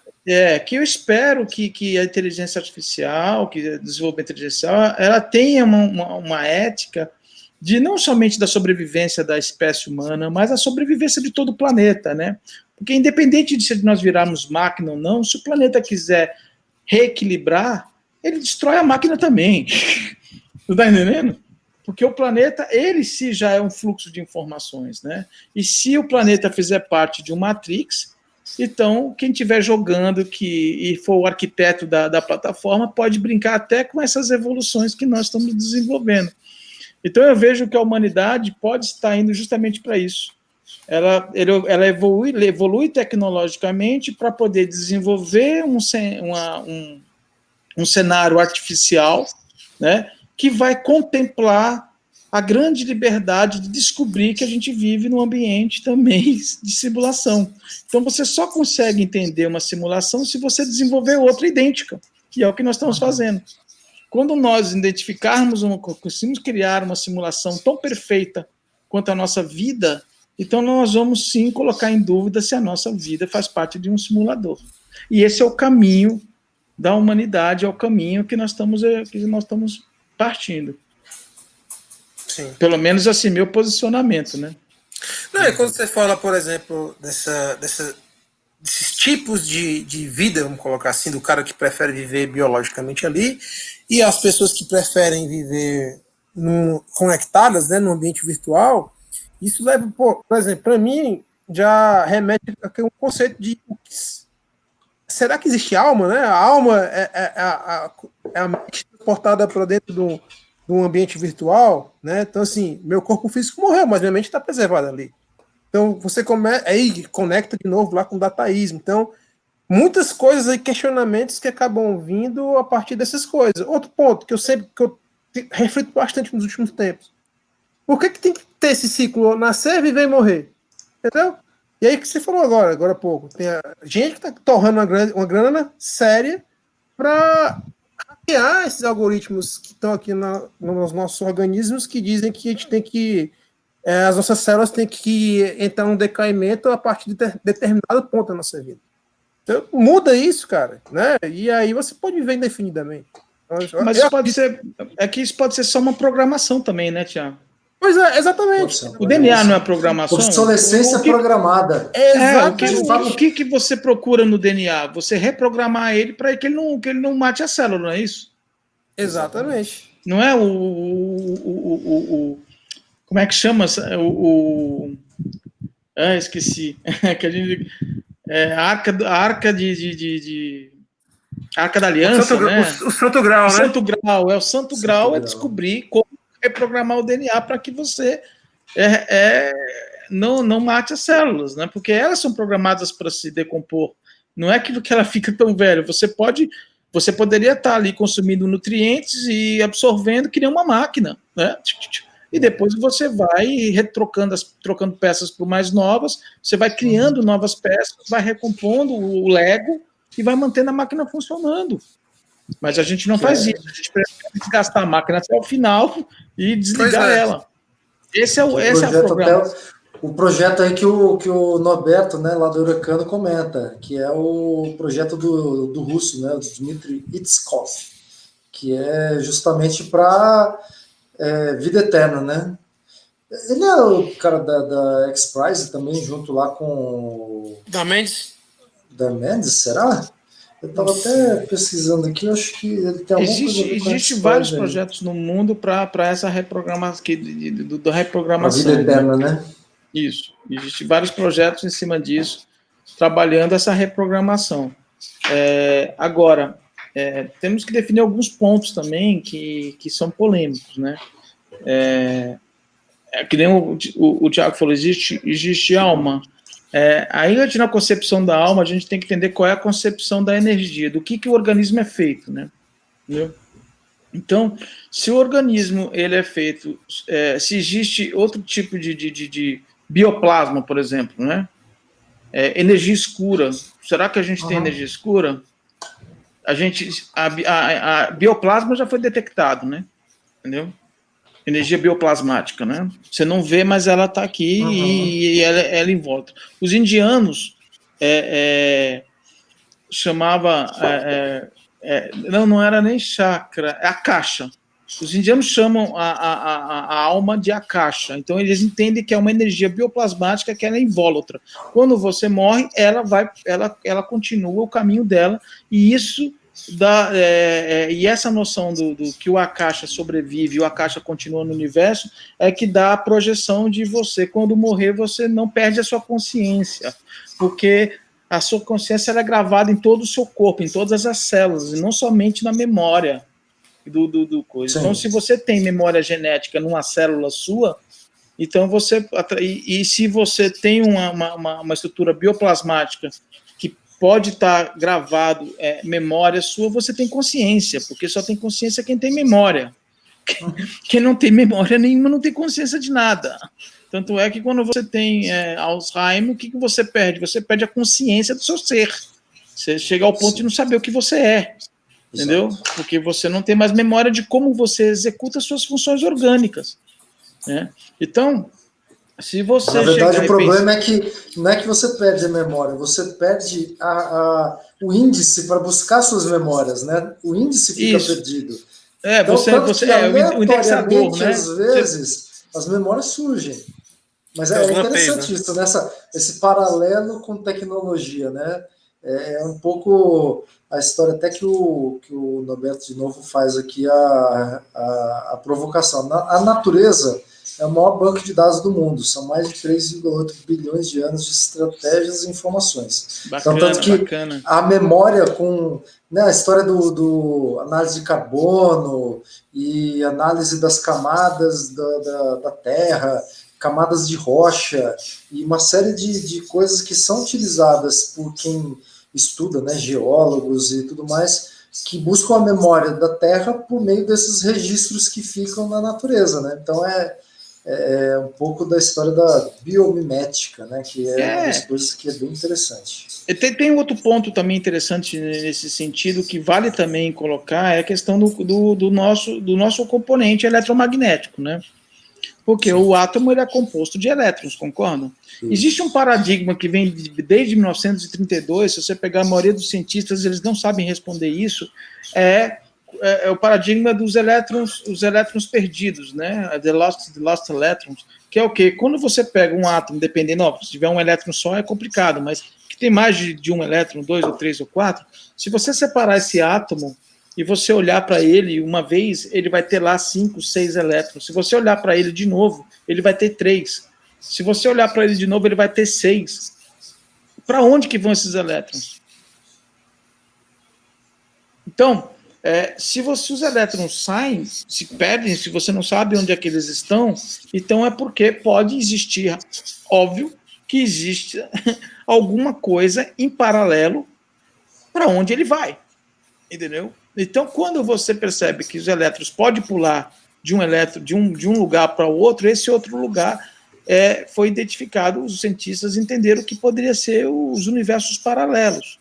Que eu espero que a inteligência artificial, que o desenvolvimento artificial, ela tenha uma ética de não somente da sobrevivência da espécie humana, mas a sobrevivência de todo o planeta, né? Porque independente de se nós virarmos máquina ou não, se o planeta quiser reequilibrar, ele destrói a máquina também. Não está entendendo? Porque o planeta, ele si já é um fluxo de informações, né? E se o planeta fizer parte de um matrix, então quem estiver jogando e for o arquiteto da plataforma pode brincar até com essas evoluções que nós estamos desenvolvendo. Então eu vejo que a humanidade pode estar indo justamente para isso. Ela evolui tecnologicamente para poder desenvolver um cenário artificial, né, que vai contemplar a grande liberdade de descobrir que a gente vive num ambiente também de simulação. Então você só consegue entender uma simulação se você desenvolver outra idêntica, que é o que nós estamos fazendo. Quando nós conseguimos criar uma simulação tão perfeita quanto a nossa vida, então nós vamos sim colocar em dúvida se a nossa vida faz parte de um simulador. E esse é o caminho da humanidade, é o caminho que nós estamos partindo. Sim. Pelo menos assim, meu posicionamento, né? Não, e quando você fala, por exemplo, desses tipos de vida, vamos colocar assim, do cara que prefere viver biologicamente ali, e as pessoas que preferem viver conectadas, né, no ambiente virtual, isso leva, por exemplo, para mim, já remete a um conceito de será que existe alma, né? A alma é a mente transportada para dentro de um ambiente virtual, né? Então, assim, meu corpo físico morreu, mas minha mente está preservada ali. Então, você aí conecta de novo lá com o dataísmo. Então, muitas coisas aí, questionamentos que acabam vindo a partir dessas coisas. Outro ponto que eu reflito bastante nos últimos tempos. Por que tem que ter esse ciclo, nascer, viver e morrer? Entendeu? E aí que você falou agora há pouco, tem a gente que está torrando uma grana séria para hackear esses algoritmos que estão aqui nos nossos organismos, que dizem que a gente tem que as nossas células têm que entrar num decaimento a partir de determinado ponto da nossa vida. Então, muda isso, cara, né? E aí você pode viver indefinidamente. Mas isso pode ser, isso pode ser só uma programação também, né, Tiago? Pois é, exatamente. O DNA não é programação? Obsolescência programada. O que você procura no DNA? Você reprogramar ele para que ele não mate a célula, não é isso? Exatamente. Não é como é que chama? Esqueci. Que a gente, a arca da aliança, o santo grau, né? O santo grau é descobrir como reprogramar o DNA para que você não mate as células, né? Porque elas são programadas para se decompor. Não é que ela fica tão velha. Você poderia estar ali consumindo nutrientes e absorvendo que nem uma máquina, né? E depois você vai trocando peças por mais novas, você vai criando novas peças, vai recompondo o Lego e vai mantendo a máquina funcionando. Mas a gente não faz isso, a gente prefere desgastar a máquina até o final e desligar ela. Esse é o programa. O projeto aí que o Norberto, né, lá do Huracano, comenta, que é o projeto do russo, né, o Dmitry Itskov, que é justamente para vida eterna, né? Ele é o cara da X-Prize também, junto lá com Da Mendes? Da Mendes, será? Eu estava até pesquisando aqui, eu acho que ele tem alguma coisa. Existem vários projetos no mundo para essa reprogramação, da reprogramação. A vida eterna, né? Isso. Existem vários projetos em cima disso, trabalhando essa reprogramação. Agora, temos que definir alguns pontos também que são polêmicos, né? Que nem o Tiago falou, existe alma. Aí, na concepção da alma, a gente tem que entender qual é a concepção da energia, do que o organismo é feito, né? Entendeu? Então, se o organismo ele é feito, se existe outro tipo de bioplasma, por exemplo, né? Energia escura. Será que a gente tem energia escura? A bioplasma já foi detectado, né? Entendeu? Energia bioplasmática, né? Você não vê, mas ela está aqui e ela em volta. Os indianos chamava não era nem chakra, é akasha. Os indianos chamam a alma de akasha. Então eles entendem que é uma energia bioplasmática que ela é invólutra. Quando você morre, ela continua o caminho dela e isso e essa noção do que o Akasha sobrevive e o Akasha continua no universo é que dá a projeção de você, quando morrer, você não perde a sua consciência, porque a sua consciência ela é gravada em todo o seu corpo, em todas as células, e não somente na memória do coisa. Sim. Então, se você tem memória genética numa célula sua, então você... E se você tem uma estrutura bioplasmática que pode estar gravado memória sua, você tem consciência, porque só tem consciência quem tem memória. Quem não tem memória nenhuma não tem consciência de nada. Tanto é que quando você tem Alzheimer, o que você perde? Você perde a consciência do seu ser. Você chega ao ponto de não saber o que você é. Entendeu? Porque você não tem mais memória de como você executa suas funções orgânicas. Né? Então, se você... Na verdade, o problema é que não é que você perde a memória, você perde o índice para buscar suas memórias, né? O índice fica perdido. Então, o indexador, né? Às vezes, as memórias surgem. Mas é interessante isso, né? Esse paralelo com tecnologia, né? É um pouco a história até que o Norberto de novo faz aqui a provocação. A natureza é o maior banco de dados do mundo, são mais de 3,8 bilhões de anos de estratégias e informações. Bacana, então, tanto que bacana. A memória com a história do análise de carbono e análise das camadas da Terra, camadas de rocha e uma série de coisas que são utilizadas por quem estuda, né, geólogos e tudo mais, que buscam a memória da Terra por meio desses registros que ficam na natureza, né? Então é um pouco da história da biomimética, né, que é uma das coisas que é bem interessante. Tem outro ponto também interessante nesse sentido, que vale também colocar, é a questão do nosso componente eletromagnético, né? Porque o átomo ele é composto de elétrons, concordam? Sim. Existe um paradigma que vem desde 1932, se você pegar a maioria dos cientistas, eles não sabem responder isso, é o paradigma dos elétrons, os elétrons perdidos, né? The lost electrons, que é o quê? Quando você pega um átomo, dependendo, se tiver um elétron só é complicado, mas que tem mais de um elétron, 2 ou 3 ou 4, se você separar esse átomo e você olhar para ele uma vez, ele vai ter lá 5, 6 elétrons. Se você olhar para ele de novo, ele vai ter 3. Se você olhar para ele de novo, ele vai ter 6. Para onde que vão esses elétrons? Então, se os elétrons saem, se perdem, se você não sabe onde é que eles estão, então é porque pode existir, óbvio, que existe alguma coisa em paralelo para onde ele vai. Entendeu? Então, quando você percebe que os elétrons podem pular de um lugar para o outro, esse outro lugar foi identificado, os cientistas entenderam que poderia ser os universos paralelos.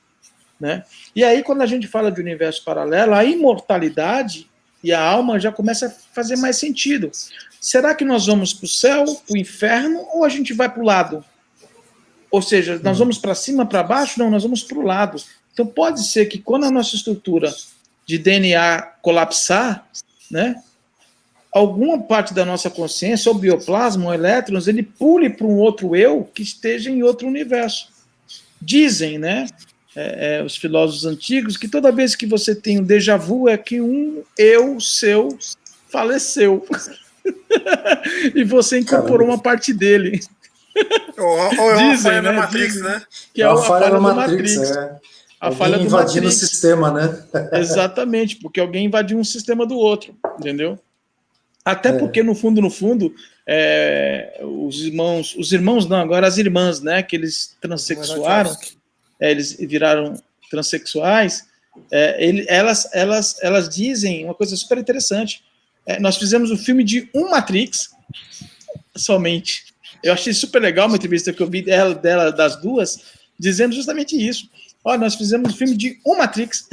Né? E aí, quando a gente fala de universo paralelo, a imortalidade e a alma já começa a fazer mais sentido. Será que nós vamos para o céu, para o inferno, ou a gente vai para o lado? Ou seja, nós vamos para cima, para baixo? Não, nós vamos para o lado. Então, pode ser que quando a nossa estrutura de DNA colapsar, né, alguma parte da nossa consciência, ou bioplasma, ou elétrons, ele pule para um outro eu que esteja em outro universo. Dizem, né, os filósofos antigos, que toda vez que você tem um déjà vu é que um eu seu faleceu. E você incorporou uma parte dele. Ou é uma falha na Matrix, né? Que é uma falha na Matrix. A falha do invadindo o sistema, né? Exatamente, porque alguém invadiu um sistema do outro, entendeu? Até porque, no fundo, os irmãos não, agora as irmãs, né, que eles transexuaram, eles viraram transexuais, elas dizem uma coisa super interessante. Nós fizemos um filme de um Matrix, somente. Eu achei super legal uma entrevista que eu vi dela das duas, dizendo justamente isso. Olha, nós fizemos um filme de um Matrix.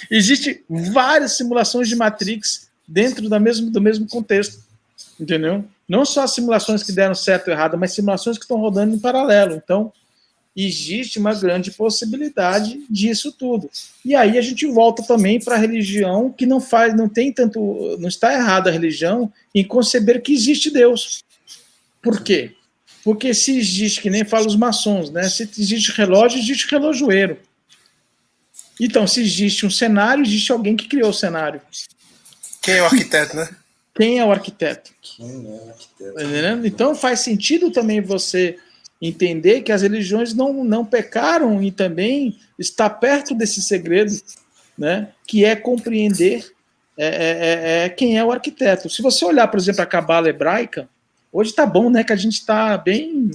Existem várias simulações de Matrix dentro do mesmo contexto, entendeu? Não só as simulações que deram certo ou errado, mas simulações que estão rodando em paralelo. Então, existe uma grande possibilidade disso tudo. E aí a gente volta também para a religião, que não está errada a religião em conceber que existe Deus. Por quê? Porque se existe, que nem falam os maçons, né? Se existe relógio, existe relojoeiro. Então, se existe um cenário, existe alguém que criou o cenário. Quem é o arquiteto, né? Quem é o arquiteto? Quem é o arquiteto? Tá entendendo? Então faz sentido também você entender que as religiões não pecaram e também está perto desse segredo, né? Que é compreender quem é o arquiteto. Se você olhar, por exemplo, a Cabala hebraica, hoje está bom, né? Que a gente está bem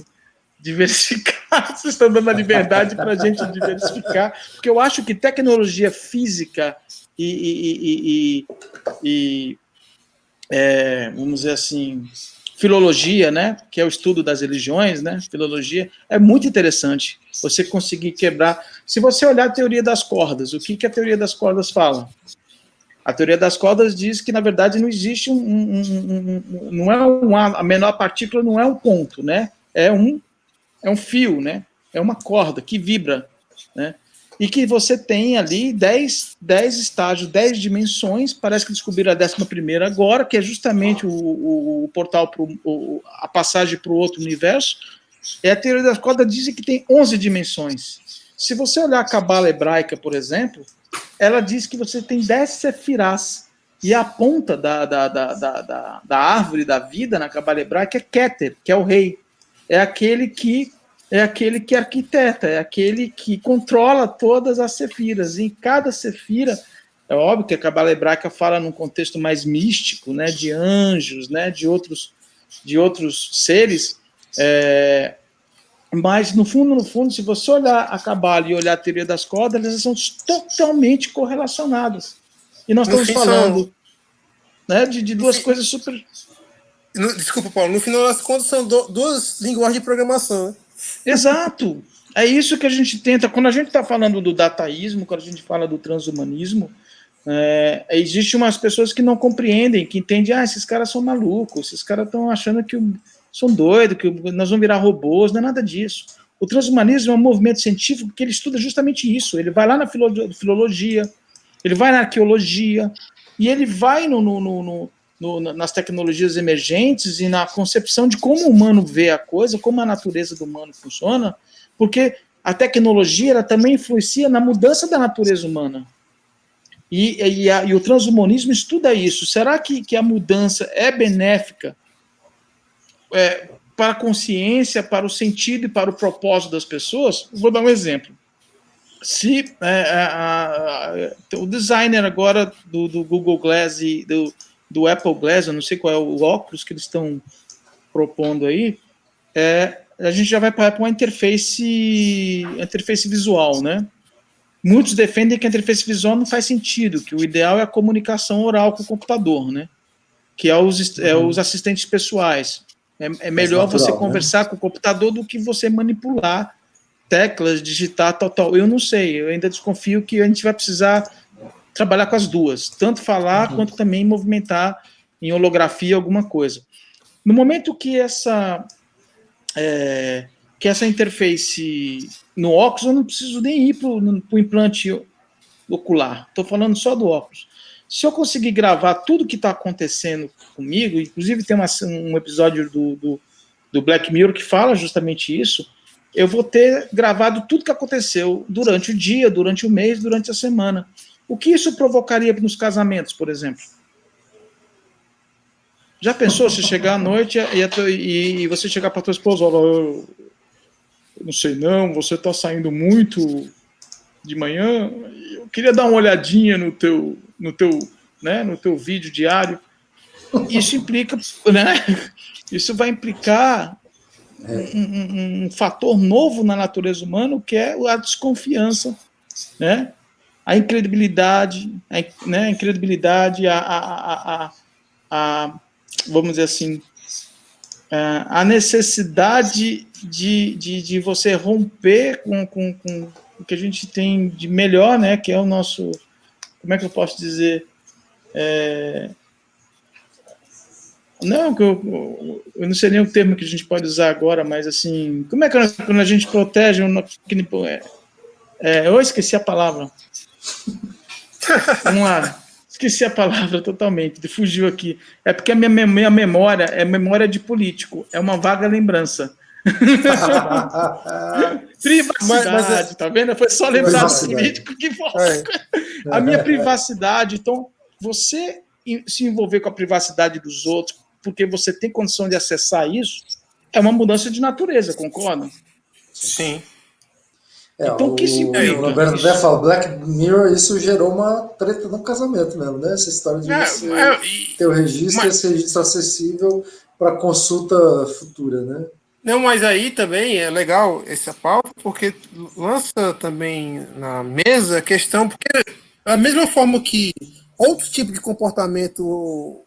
diversificado, vocês estão dando a liberdade para a gente diversificar, porque eu acho que tecnologia física vamos dizer assim, filologia, né, que é o estudo das religiões, né, filologia, é muito interessante você conseguir quebrar. Se você olhar a teoria das cordas, o que a teoria das cordas fala? A teoria das cordas diz que, na verdade, não existe não é a menor partícula não é um ponto, né, é um fio, né, é uma corda que vibra, né, e que você tem ali 10 estágios, 10 dimensões, parece que descobriram a 11ª agora, que é justamente o portal, a passagem para o outro universo. E a teoria das cordas diz que tem 11 dimensões. Se você olhar a Cabala hebraica, por exemplo, ela diz que você tem 10 sefirás, e a ponta da árvore da vida na Cabala hebraica é Keter, que é o rei. É aquele que arquiteta, é aquele que controla todas as sefiras. E em cada sefira, é óbvio que a Cabala hebraica fala num contexto mais místico, né, de anjos, né, de outros seres, mas no fundo, se você olhar a Cabala e olhar a teoria das cordas, elas são totalmente correlacionadas. E nós estamos falando, né, de duas coisas super... Desculpa, Paulo, no final das contas são duas linguagens de programação, né? Exato. É isso que a gente tenta. Quando a gente está falando do dataísmo, quando a gente fala do transhumanismo, existem umas pessoas que não compreendem, que entendem, esses caras são malucos, esses caras estão achando que são doidos, que nós vamos virar robôs, não é nada disso. O transhumanismo é um movimento científico que ele estuda justamente isso. Ele vai lá na filologia, ele vai na arqueologia, e ele vai nas tecnologias emergentes e na concepção de como o humano vê a coisa, como a natureza do humano funciona, porque a tecnologia ela também influencia na mudança da natureza humana. E o transhumanismo estuda isso. Será que a mudança é benéfica para a consciência, para o sentido e para o propósito das pessoas? Vou dar um exemplo. Se o designer agora do Google Glass e do Apple Glass, eu não sei qual é o óculos que eles estão propondo aí, a gente já vai para uma interface visual, né? Muitos defendem que a interface visual não faz sentido, que o ideal é a comunicação oral com o computador, né? Que é os assistentes pessoais. É melhor natural, você conversar, né, com o computador do que você manipular teclas, digitar, tal. Eu não sei, eu ainda desconfio que a gente vai precisar trabalhar com as duas, tanto falar quanto também movimentar em holografia alguma coisa. No momento que essa interface no óculos, eu não preciso nem ir para o implante ocular, estou falando só do óculos. Se eu conseguir gravar tudo que está acontecendo comigo, inclusive tem um episódio do Black Mirror que fala justamente isso, eu vou ter gravado tudo que aconteceu durante o dia, durante o mês, durante a semana. O que isso provocaria nos casamentos, por exemplo? Já pensou se chegar à noite e você chegar para a tua esposa, eu não sei não, você está saindo muito de manhã, eu queria dar uma olhadinha no teu vídeo diário. Isso implica, né? Isso vai implicar um fator novo na natureza humana, que é a desconfiança, né? A incredibilidade, vamos dizer assim, a necessidade de você romper com o que a gente tem de melhor, né, que é o nosso, como é que eu posso dizer, eu não sei nem o termo que a gente pode usar agora, mas assim, como é que quando a gente protege, eu esqueci a palavra. Vamos lá. Esqueci a palavra totalmente, fugiu aqui. É porque a minha memória é memória de político, é uma vaga lembrança. Privacidade, tá vendo? Foi só lembrar do Privacidade. político que volta. A minha privacidade. Então, você se envolver com a privacidade dos outros, porque você tem condição de acessar isso, é uma mudança de natureza, concorda? Sim. Então, o que se implica? O Roberto Bé fala, Black Mirror, isso gerou uma treta no casamento mesmo, né? Essa história de você ter o registro, esse registro acessível para consulta futura, né? Não, mas aí também é legal essa pauta, porque lança também na mesa a questão, porque da mesma forma que outros tipos de comportamento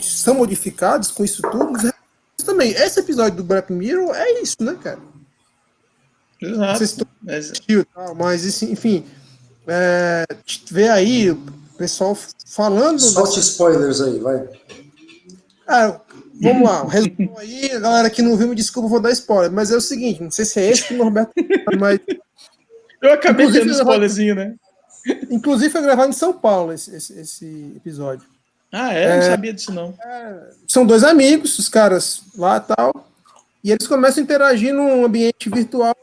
são modificados com isso tudo, também. Esse episódio do Black Mirror é isso, né, cara? Exato. Mas, enfim, vê aí o pessoal falando... Solte spoilers aí, vai. Vamos lá, o resumo aí, a galera que não viu, me desculpa, vou dar spoiler, mas é o seguinte, não sei se é esse que o Norberto mas... Eu acabei dando spoilerzinho, né? Inclusive foi gravado em São Paulo esse episódio. Não sabia disso, não. São dois amigos, os caras lá e tal, e eles começam a interagir num ambiente virtual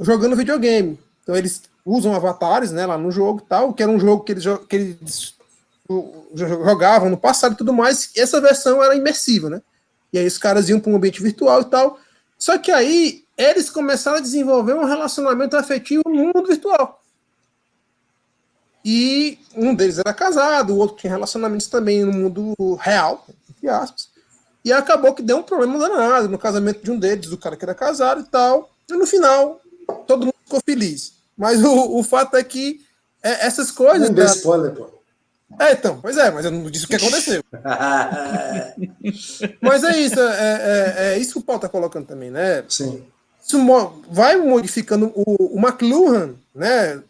jogando videogame. Então eles usam avatares, né, lá no jogo e tal, que era um jogo que eles jogavam no passado e tudo mais. E essa versão era imersiva, né? E aí os caras iam para um ambiente virtual e tal. Só que aí eles começaram a desenvolver um relacionamento afetivo no mundo virtual. E um deles era casado, o outro tinha relacionamentos também no mundo real, entre aspas. E acabou que deu um problema danado no casamento de um deles, do cara que era casado e tal. E no final, todo mundo ficou feliz. Mas o fato é que essas coisas... Não dê spoiler, pô. Então, pois mas eu não disse o que aconteceu. Mas é isso, é isso que o Paulo está colocando também, né? Sim. Isso vai modificando o McLuhan, né?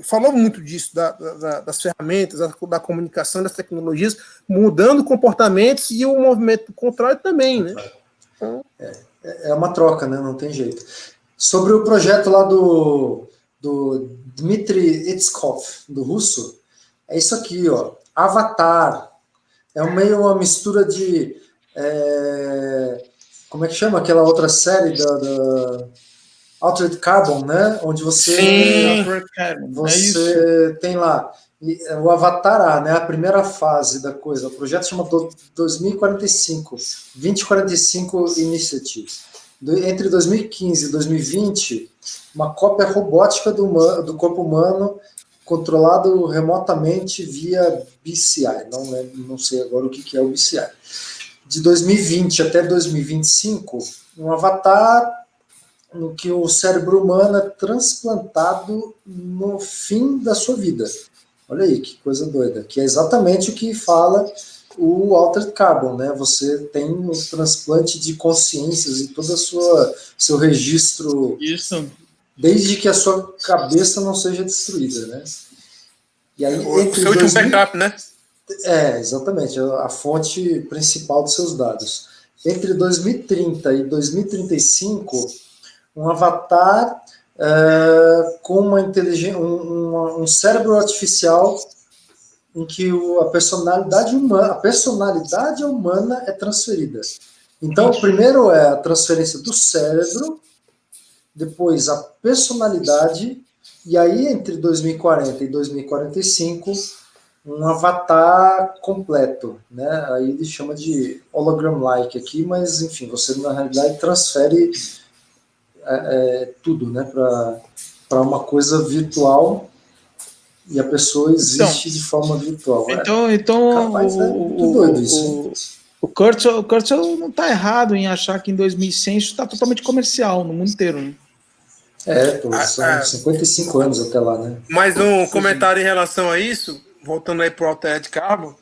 Falou muito disso, das ferramentas, da comunicação, das tecnologias, mudando comportamentos e o movimento contrário também, né? Então... É uma troca, né? Não tem jeito. Sobre o projeto lá do Dmitry Itskov, do russo, é isso aqui, ó. Avatar. É meio uma mistura de... como é que chama aquela outra série da Altered Carbon, né? Onde você tem lá o Avatar A, né? A primeira fase da coisa. O projeto chama 2045, 2045 Initiative. Entre 2015 e 2020, uma cópia robótica do corpo humano controlado remotamente via BCI. Não sei agora o que é o BCI. De 2020 até 2025, um avatar no que o cérebro humano é transplantado no fim da sua vida. Olha aí, que coisa doida. Que é exatamente o que fala o Altered Carbon, né? Você tem o transplante de consciências e todo seu registro... Isso. Desde que a sua cabeça não seja destruída, né? E aí, o seu último backup, né? Exatamente, a fonte principal dos seus dados. Entre 2030 e 2035, um avatar com uma um cérebro artificial em que a personalidade humana é transferida. Então, primeiro é a transferência do cérebro, depois a personalidade, e aí entre 2040 e 2045, um avatar completo, né? Aí ele chama de hologram-like aqui, mas enfim, você na realidade transfere tudo, né, para uma coisa virtual e a pessoa existe de forma virtual. Então Capaz, muito doido isso. O Kurzweil não está errado em achar que em 2100 isso está totalmente comercial no mundo inteiro, né? São 55 anos até lá, né? Mais um comentário em relação a isso, voltando aí para o Altered Carbon,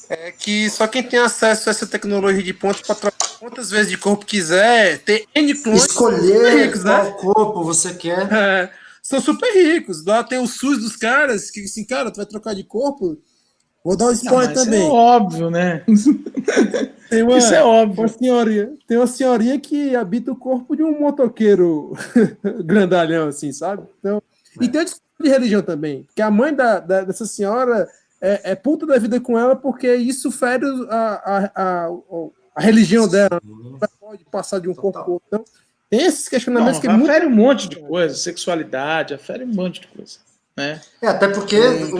é que só quem tem acesso a essa tecnologia de pontos para trocar quantas vezes de corpo quiser, ter N clones, escolher ricos, qual né? corpo você quer. São super ricos. Lá tem o SUS dos caras, que assim, cara, tu vai trocar de corpo? Vou dar um spoiler também. Isso é óbvio, né? Isso é óbvio. Tem uma senhorinha que habita o corpo de um motoqueiro grandalhão, assim, sabe? Então, e tem a discussão de religião também, porque a mãe dessa senhora é puta da vida com ela, porque isso fere a a religião dela pode passar de um corpo para outro. Então, tem esses questionamentos que afere um monte de coisa, sexualidade, afere um monte de coisa. Né? Até porque quem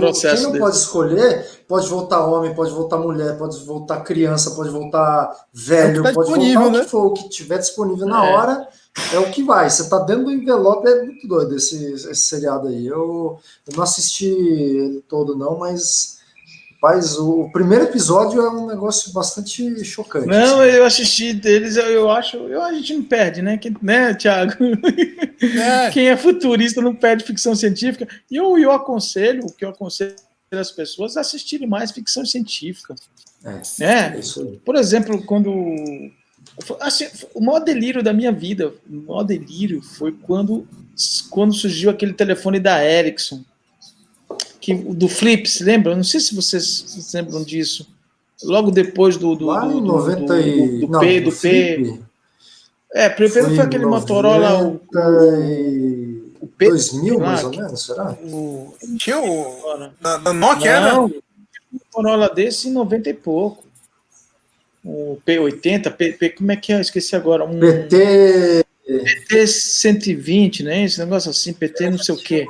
não pode escolher pode voltar homem, pode voltar mulher, pode voltar criança, pode voltar velho, pode voltar o que for, o que tiver disponível na hora é o que vai. Você tá dentro do envelope, é muito doido esse seriado aí. Eu não assisti ele todo não, mas o primeiro episódio é um negócio bastante chocante. Não, assim. Eu assisti deles, eu acho, a gente não perde, né? Né, Thiago? Quem é futurista não perde ficção científica. E eu aconselho as pessoas a assistirem mais ficção científica. Por exemplo, assim, o maior delírio da minha vida, foi quando surgiu aquele telefone da Ericsson, do Philips, lembra? Não sei se vocês se lembram disso. Logo depois do P. Primeiro foi aquele Motorola. O P. 2000, mais ou menos, será? Tinha da Nokia, não, um Motorola desse em 90 e pouco. O P80, como é que é? Eu esqueci agora. PT 120, né? Esse negócio assim, PT não sei o quê.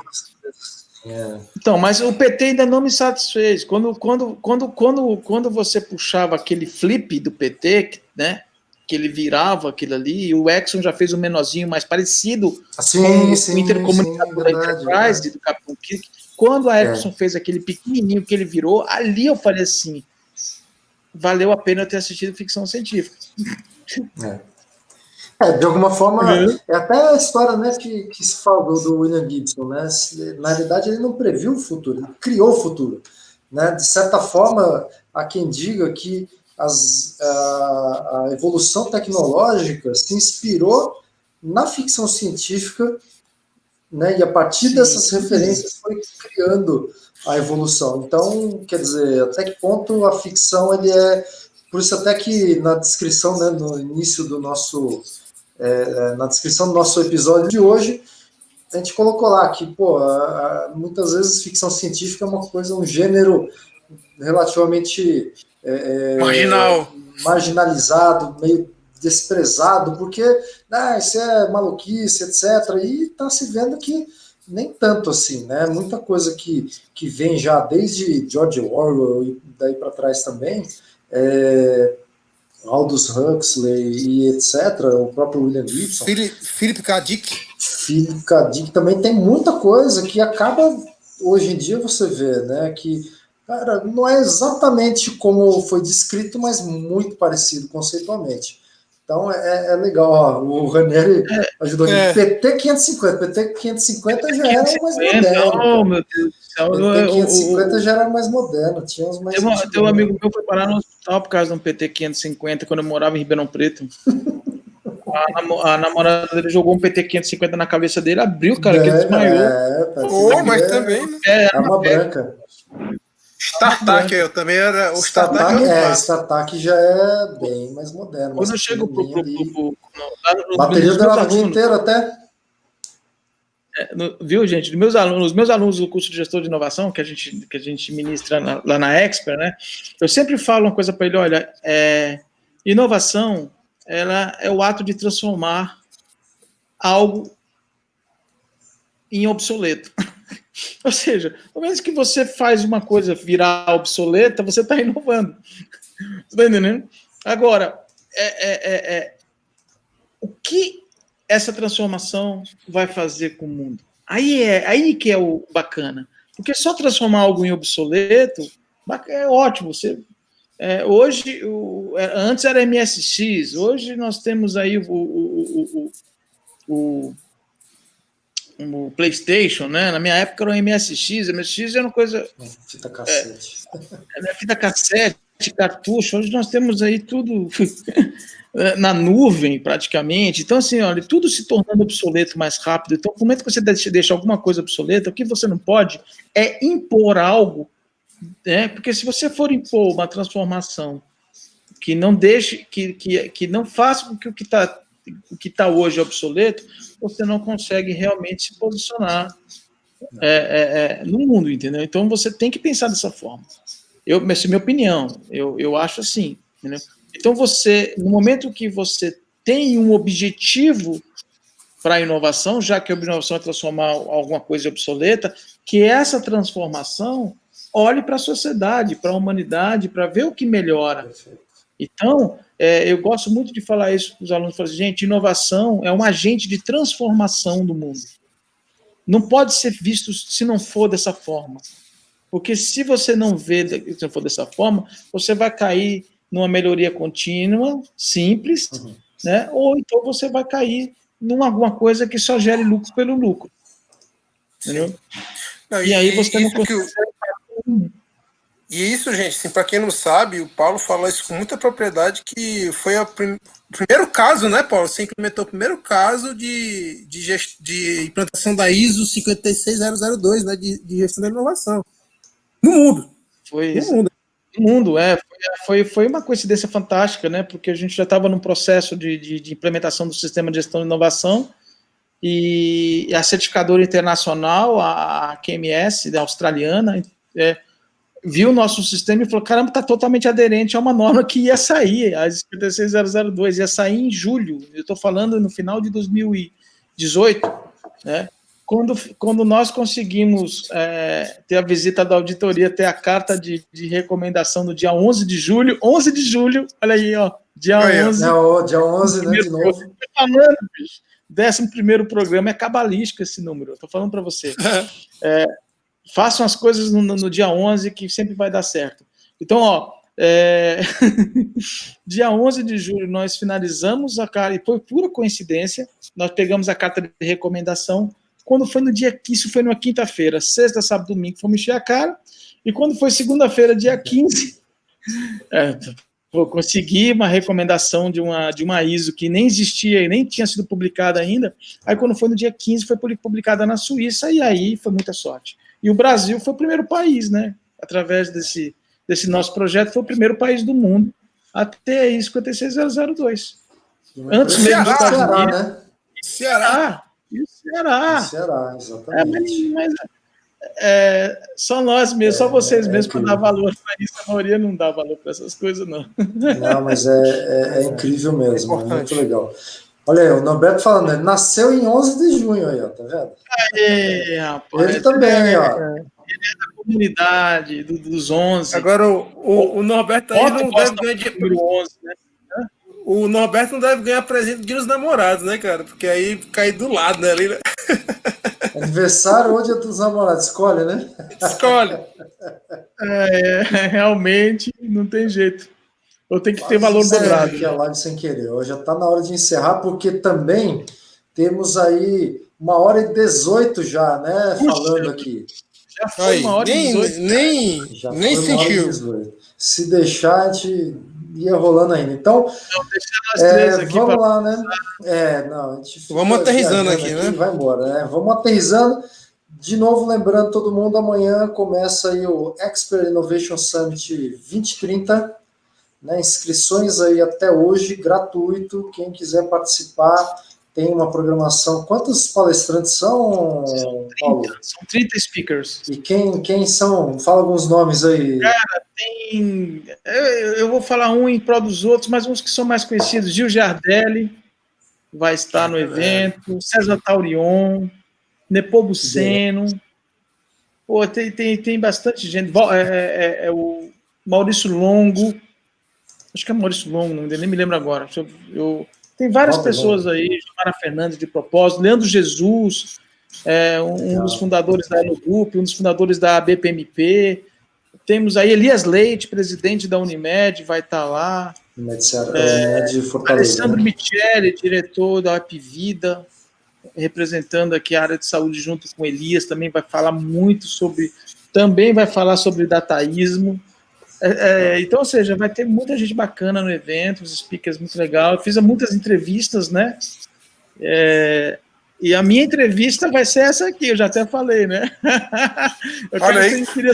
Então, mas o PT ainda não me satisfez. Quando você puxava aquele flip do PT, né, que ele virava aquilo ali, e o Exxon já fez um menorzinho mais parecido com o intercomunicador da Enterprise, do Capitão Kirk. Quando a Ericsson fez aquele pequenininho que ele virou, ali eu falei assim, valeu a pena eu ter assistido ficção científica. De alguma forma, é até a história, né, que se falou do William Gibson, né? Na realidade, ele não previu o futuro, ele criou o futuro, né? De certa forma, há quem diga que a evolução tecnológica se inspirou na ficção científica, né? E a partir dessas referências foi criando a evolução. Então, quer dizer, até que ponto a ficção ele é... Por isso até que na descrição, né, no início do nosso... na descrição do nosso episódio de hoje, a gente colocou lá que, muitas vezes ficção científica é uma coisa, um gênero relativamente marginalizado, meio desprezado, porque isso é maluquice, etc. E está se vendo que nem tanto assim, né? Muita coisa que vem já desde George Orwell e daí para trás também, Aldous Huxley e etc., o próprio William Gibson. Philip K. Dick. Philip K. Dick também tem muita coisa que acaba, hoje em dia você vê, né, que, cara, não é exatamente como foi descrito, mas muito parecido conceitualmente. Então é legal, ó, o Ranieri ajudou aqui. PT 550 já era mais moderno. Oh, meu Deus do céu. PT 550 já era mais moderno. Tinha uns mais. Tem um amigo meu que foi parar no hospital por causa de um PT 550 quando eu morava em Ribeirão Preto. A namorada dele jogou um PT 550 na cabeça dele, abriu, cara, que ele desmaiou. Mas também, né? Arma branca. StarTAC, eu também era. O StarTAC já é bem mais moderno. Quando eu chego bateria durava o dia inteiro até. Viu, gente? Os meus alunos do curso de gestão de inovação, que a gente ministra lá na Expert, né? Eu sempre falo uma coisa para ele: olha, inovação ela é o ato de transformar algo em obsoleto. Ou seja, ao menos que você faz uma coisa virar obsoleta, você está inovando. Você está entendendo? Agora, o que essa transformação vai fazer com o mundo? Aí que é o bacana. Porque só transformar algo em obsoleto é ótimo. Hoje, antes era MSX, hoje nós temos aí o PlayStation, né? Na minha época era o MSX era uma coisa... Fita cassete. Fita cassete, cartucho, hoje nós temos aí tudo na nuvem, praticamente. Então, assim, olha, tudo se tornando obsoleto mais rápido. Então, no momento que você deixa alguma coisa obsoleta, o que você não pode é impor algo, né? Porque se você for impor uma transformação que não deixe, que não faça com que o que está hoje obsoleto, você não consegue realmente se posicionar no mundo, entendeu? Então você tem que pensar dessa forma. Essa é a minha opinião. Eu acho assim, entendeu? Então, no momento que você tem um objetivo para a inovação, já que a inovação é transformar alguma coisa obsoleta, que essa transformação olhe para a sociedade, para a humanidade, para ver o que melhora. Perfeito. Então, eu gosto muito de falar isso para os alunos, falar assim, gente, inovação é um agente de transformação do mundo. Não pode ser visto se não for dessa forma. Porque se você não vê, se não for dessa forma, você vai cair numa melhoria contínua, simples, né? Ou então você vai cair numa alguma coisa que só gere lucro pelo lucro. Entendeu? Não, e aí você não consegue... E isso, gente, assim, para quem não sabe, o Paulo fala isso com muita propriedade, que foi o primeiro caso, né, Paulo? Você implementou o primeiro caso de implantação da ISO 56002, né, de gestão da inovação. No mundo. No mundo, foi uma coincidência fantástica, né, porque a gente já estava num processo de implementação do sistema de gestão de inovação, e a certificadora internacional, a QMS, da australiana, viu o nosso sistema e falou, caramba, está totalmente aderente a uma norma que ia sair, a 56002, ia sair em julho, eu estou falando no final de 2018, né? Quando nós conseguimos ter a visita da auditoria, ter a carta de recomendação no dia 11 de julho, olha aí, ó, dia 11. Não, dia 11, né, de novo. Estou falando, bicho, 11º programa, é cabalístico esse número, estou falando para você. Façam as coisas no dia 11, que sempre vai dar certo. Então, ó, dia 11 de julho, nós finalizamos a carta, e foi pura coincidência, nós pegamos a carta de recomendação, quando foi no dia 15, isso foi numa quinta-feira, sexta, sábado, domingo, fomos encher a cara, e quando foi segunda-feira, dia 15, eu consegui uma recomendação de uma ISO que nem existia e nem tinha sido publicada ainda, aí quando foi no dia 15, foi publicada na Suíça, e aí foi muita sorte. E o Brasil foi o primeiro país, né? Através desse nosso projeto, foi o primeiro país do mundo a ter a ISO 56002. Antes mesmo do Ceará, né? Ceará. E o Ceará. Ceará, exatamente. Mas só nós mesmos, só vocês mesmos para dar valor para isso. A maioria não dá valor para essas coisas, não. Não, mas é incrível mesmo, é muito legal. Olha aí, o Norberto falando, ele nasceu em 11 de junho aí, ó, tá vendo? Rapaz, ele também, ó. Ele é da comunidade, dos 11. Agora, o Norberto aí não deve ganhar de... número 11, né? O Norberto não deve ganhar presente de Dia dos Namorados, né, cara? Porque aí cai do lado, né? Ali, né? Aniversário ou Dia dos Namorados, escolhe, né? Escolhe. Realmente, não tem jeito. Eu tenho que ter valor dobrado. Aqui a live sem querer. Já está na hora de encerrar, porque também temos aí 1h18 já, né? Puxa, falando aqui. Já foi 1h18. Nem sentiu. Se deixar, a gente ia rolando ainda. Então, deixa nós três aqui. Vamos lá, né? A gente vamos aterrissando aqui, né? Vai embora, né? Vamos aterrissando. De novo, lembrando todo mundo, amanhã começa aí o Expert Innovation Summit 2030. Né, inscrições aí até hoje, gratuito. Quem quiser participar, tem uma programação. Quantos palestrantes são, Paulo? São 30 speakers. E quem são? Fala alguns nomes aí. Cara, tem... Eu vou falar um em prol dos outros, mas uns que são mais conhecidos. Gil Giardelli vai estar no evento, César Taurion, Nepomuceno. Pô, tem bastante gente. O Maurício Longo. Acho que é Maurício Longo, nem me lembro agora. Tem várias pessoas aí, Mara Fernandes de propósito, Leandro Jesus, um dos fundadores da Elogroup, um dos fundadores da BPMP. Temos aí Elias Leite, presidente da Unimed, vai estar lá. Unimed Fortaleza. Alessandro Michele, diretor da Apvida, representando aqui a área de saúde junto com Elias, também vai falar sobre dataísmo. Então, ou seja, vai ter muita gente bacana no evento, os speakers muito legal. Eu fiz muitas entrevistas, né? E a minha entrevista vai ser essa aqui, eu já até falei, né?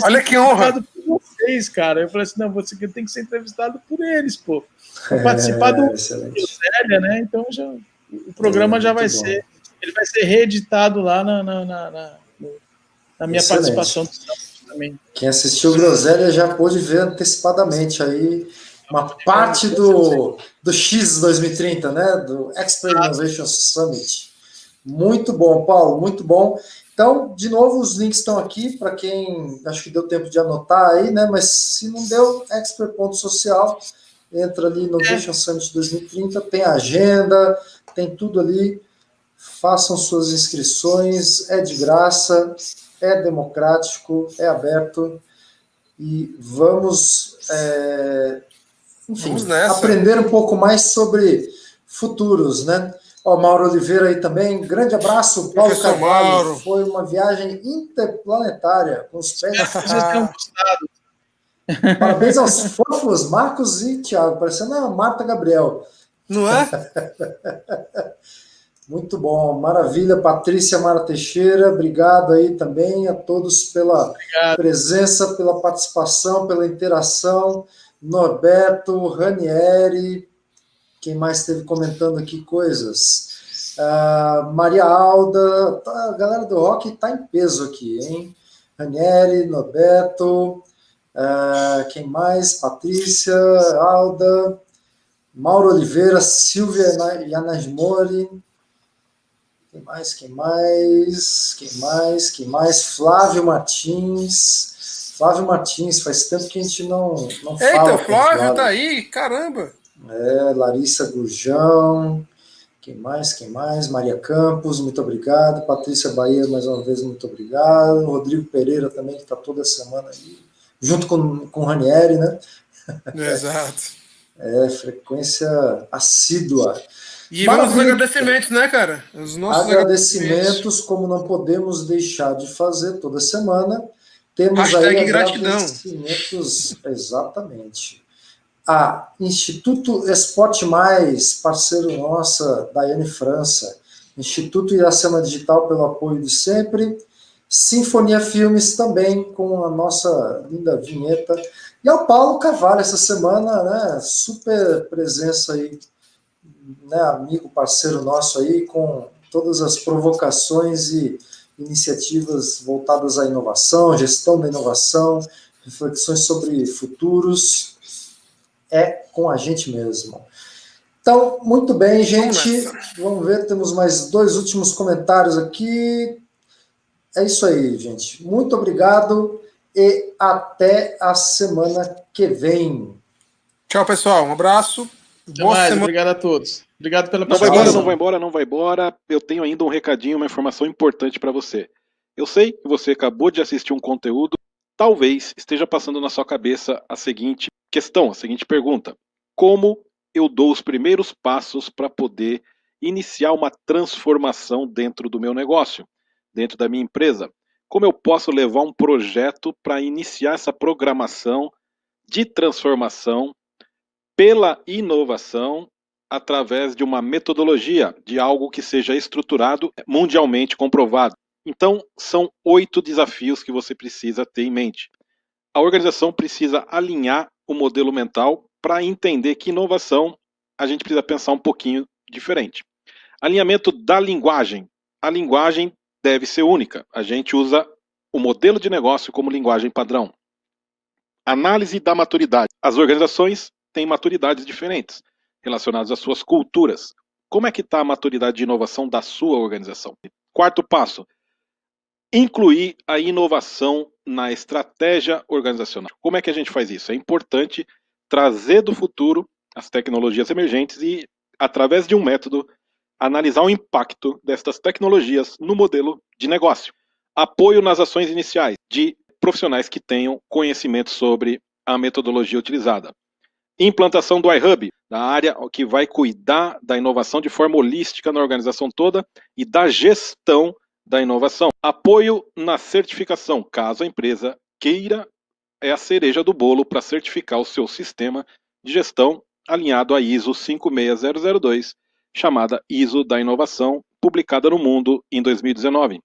Olha que honra! Por vocês, cara. Eu falei assim, não, você tem que ser entrevistado por eles, pô. Vou participar do Groselha, né? Então o programa já vai ser, ele vai ser reeditado lá na minha participação também. Quem assistiu Groselha já pôde ver antecipadamente aí uma parte do X 2030, né? Do Expert Innovation Summit. Muito bom, Paulo, muito bom. Então, de novo, os links estão aqui para quem acho que deu tempo de anotar aí, né? Mas se não deu, expert.social, entra ali Innovation Summit 2030, tem a agenda, tem tudo ali. Façam suas inscrições, é de graça, é democrático, é aberto e vamos, enfim, Vamos nessa. aprender um pouco mais sobre futuros, né? Ó, Mauro Oliveira aí também, grande abraço, Paulo Professor Carvalho, Mauro. foi uma viagem interplanetária, com os pés na Espero que vocês tenham gostado. Parabéns aos fofos, Marcos e Thiago, parecendo a Marta Gabriel. Não é? Muito bom, maravilha. Patrícia Mara Teixeira, obrigado aí também a todos pela presença, pela participação, pela interação. Norberto, Ranieri, quem mais esteve comentando aqui coisas? Maria Alda, a galera do rock está em peso aqui, hein? Ranieri, Norberto, quem mais? Patrícia, Alda, Mauro Oliveira, Silvia Yanasmori. Quem mais? Flávio Martins. Flávio Martins, faz tempo que a gente não fala. Eita, o Flávio tá aí, caramba. Larissa Gurjão. Quem mais? Maria Campos, muito obrigado. Patrícia Bahia, mais uma vez, muito obrigado. Rodrigo Pereira também, que está toda semana aí, junto com o Ranieri, né? Exato. Frequência assídua. E vamos aos agradecimentos, né, cara? Os nossos agradecimentos, como não podemos deixar de fazer toda semana, temos hashtag aí gratidão. agradecimentos, exatamente. A Instituto Esporte Mais, parceiro nossa, Daiane França, Instituto Iracema Digital pelo apoio de sempre, Sinfonia Filmes também, com a nossa linda vinheta, e ao Paulo Carvalho essa semana, né, super presença aí, né, amigo, parceiro nosso aí, com todas as provocações e iniciativas voltadas à inovação, gestão da inovação, reflexões sobre futuros, com a gente mesmo. Então, muito bem, gente, vamos ver, temos mais 2 últimos comentários aqui. É isso aí, gente. Muito obrigado e até a semana que vem. Tchau, pessoal. Um abraço. Boa semana. Obrigado a todos. Obrigado pela participação. Não vai embora. Eu tenho ainda um recadinho, uma informação importante para você. Eu sei que você acabou de assistir um conteúdo, talvez esteja passando na sua cabeça a seguinte questão, a seguinte pergunta: como eu dou os primeiros passos para poder iniciar uma transformação dentro do meu negócio, dentro da minha empresa? Como eu posso levar um projeto para iniciar essa programação de transformação pela inovação através de uma metodologia, de algo que seja estruturado, mundialmente comprovado? Então, são 8 desafios que você precisa ter em mente. A organização precisa alinhar o modelo mental para entender que inovação a gente precisa pensar um pouquinho diferente. Alinhamento da linguagem. A linguagem deve ser única. A gente usa o modelo de negócio como linguagem padrão. Análise da maturidade. As organizações têm maturidades diferentes, relacionadas às suas culturas. Como é que está a maturidade de inovação da sua organização? 4º passo: incluir a inovação na estratégia organizacional. Como é que a gente faz isso? É importante trazer do futuro as tecnologias emergentes e, através de um método, analisar o impacto destas tecnologias no modelo de negócio. Apoio nas ações iniciais de profissionais que tenham conhecimento sobre a metodologia utilizada. Implantação do iHub, da área que vai cuidar da inovação de forma holística na organização toda e da gestão da inovação. Apoio na certificação, caso a empresa queira, é a cereja do bolo para certificar o seu sistema de gestão alinhado à ISO 56002, chamada ISO da inovação, publicada no mundo em 2019.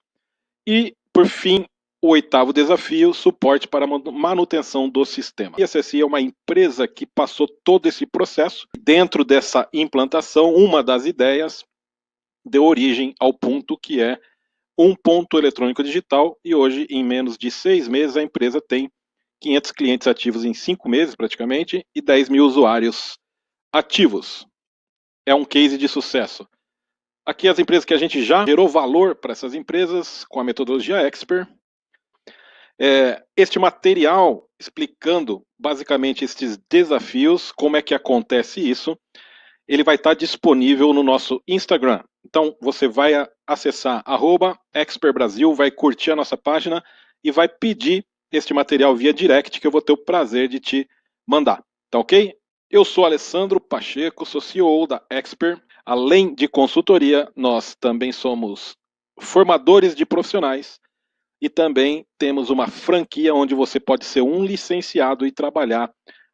E, por fim, o 8º desafio, suporte para manutenção do sistema. A ISSI é uma empresa que passou todo esse processo. Dentro dessa implantação, uma das ideias deu origem ao ponto que é um ponto eletrônico digital, e hoje, em menos de 6 meses, a empresa tem 500 clientes ativos em 5 meses praticamente e 10 mil usuários ativos. É um case de sucesso. Aqui as empresas que a gente já gerou valor para essas empresas com a metodologia Expert. Este material explicando basicamente estes desafios, como é que acontece isso, ele vai estar disponível no nosso Instagram. Então você vai acessar @expertbrasil, vai curtir a nossa página e vai pedir este material via direct que eu vou ter o prazer de te mandar. Tá ok? Eu sou Alessandro Pacheco, sou CEO da Expert. Além de consultoria, nós também somos formadores de profissionais e também temos uma franquia onde você pode ser um licenciado e trabalhar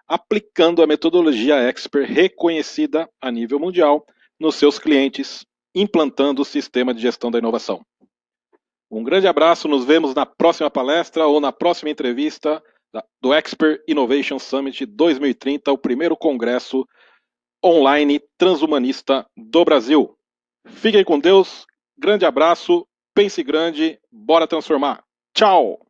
aplicando a metodologia Expert reconhecida a nível mundial nos seus clientes, implantando o sistema de gestão da inovação. Um grande abraço, nos vemos na próxima palestra ou na próxima entrevista do Expert Innovation Summit 2030, o primeiro congresso online transhumanista do Brasil. Fiquem com Deus, grande abraço, pense grande, bora transformar. Tchau!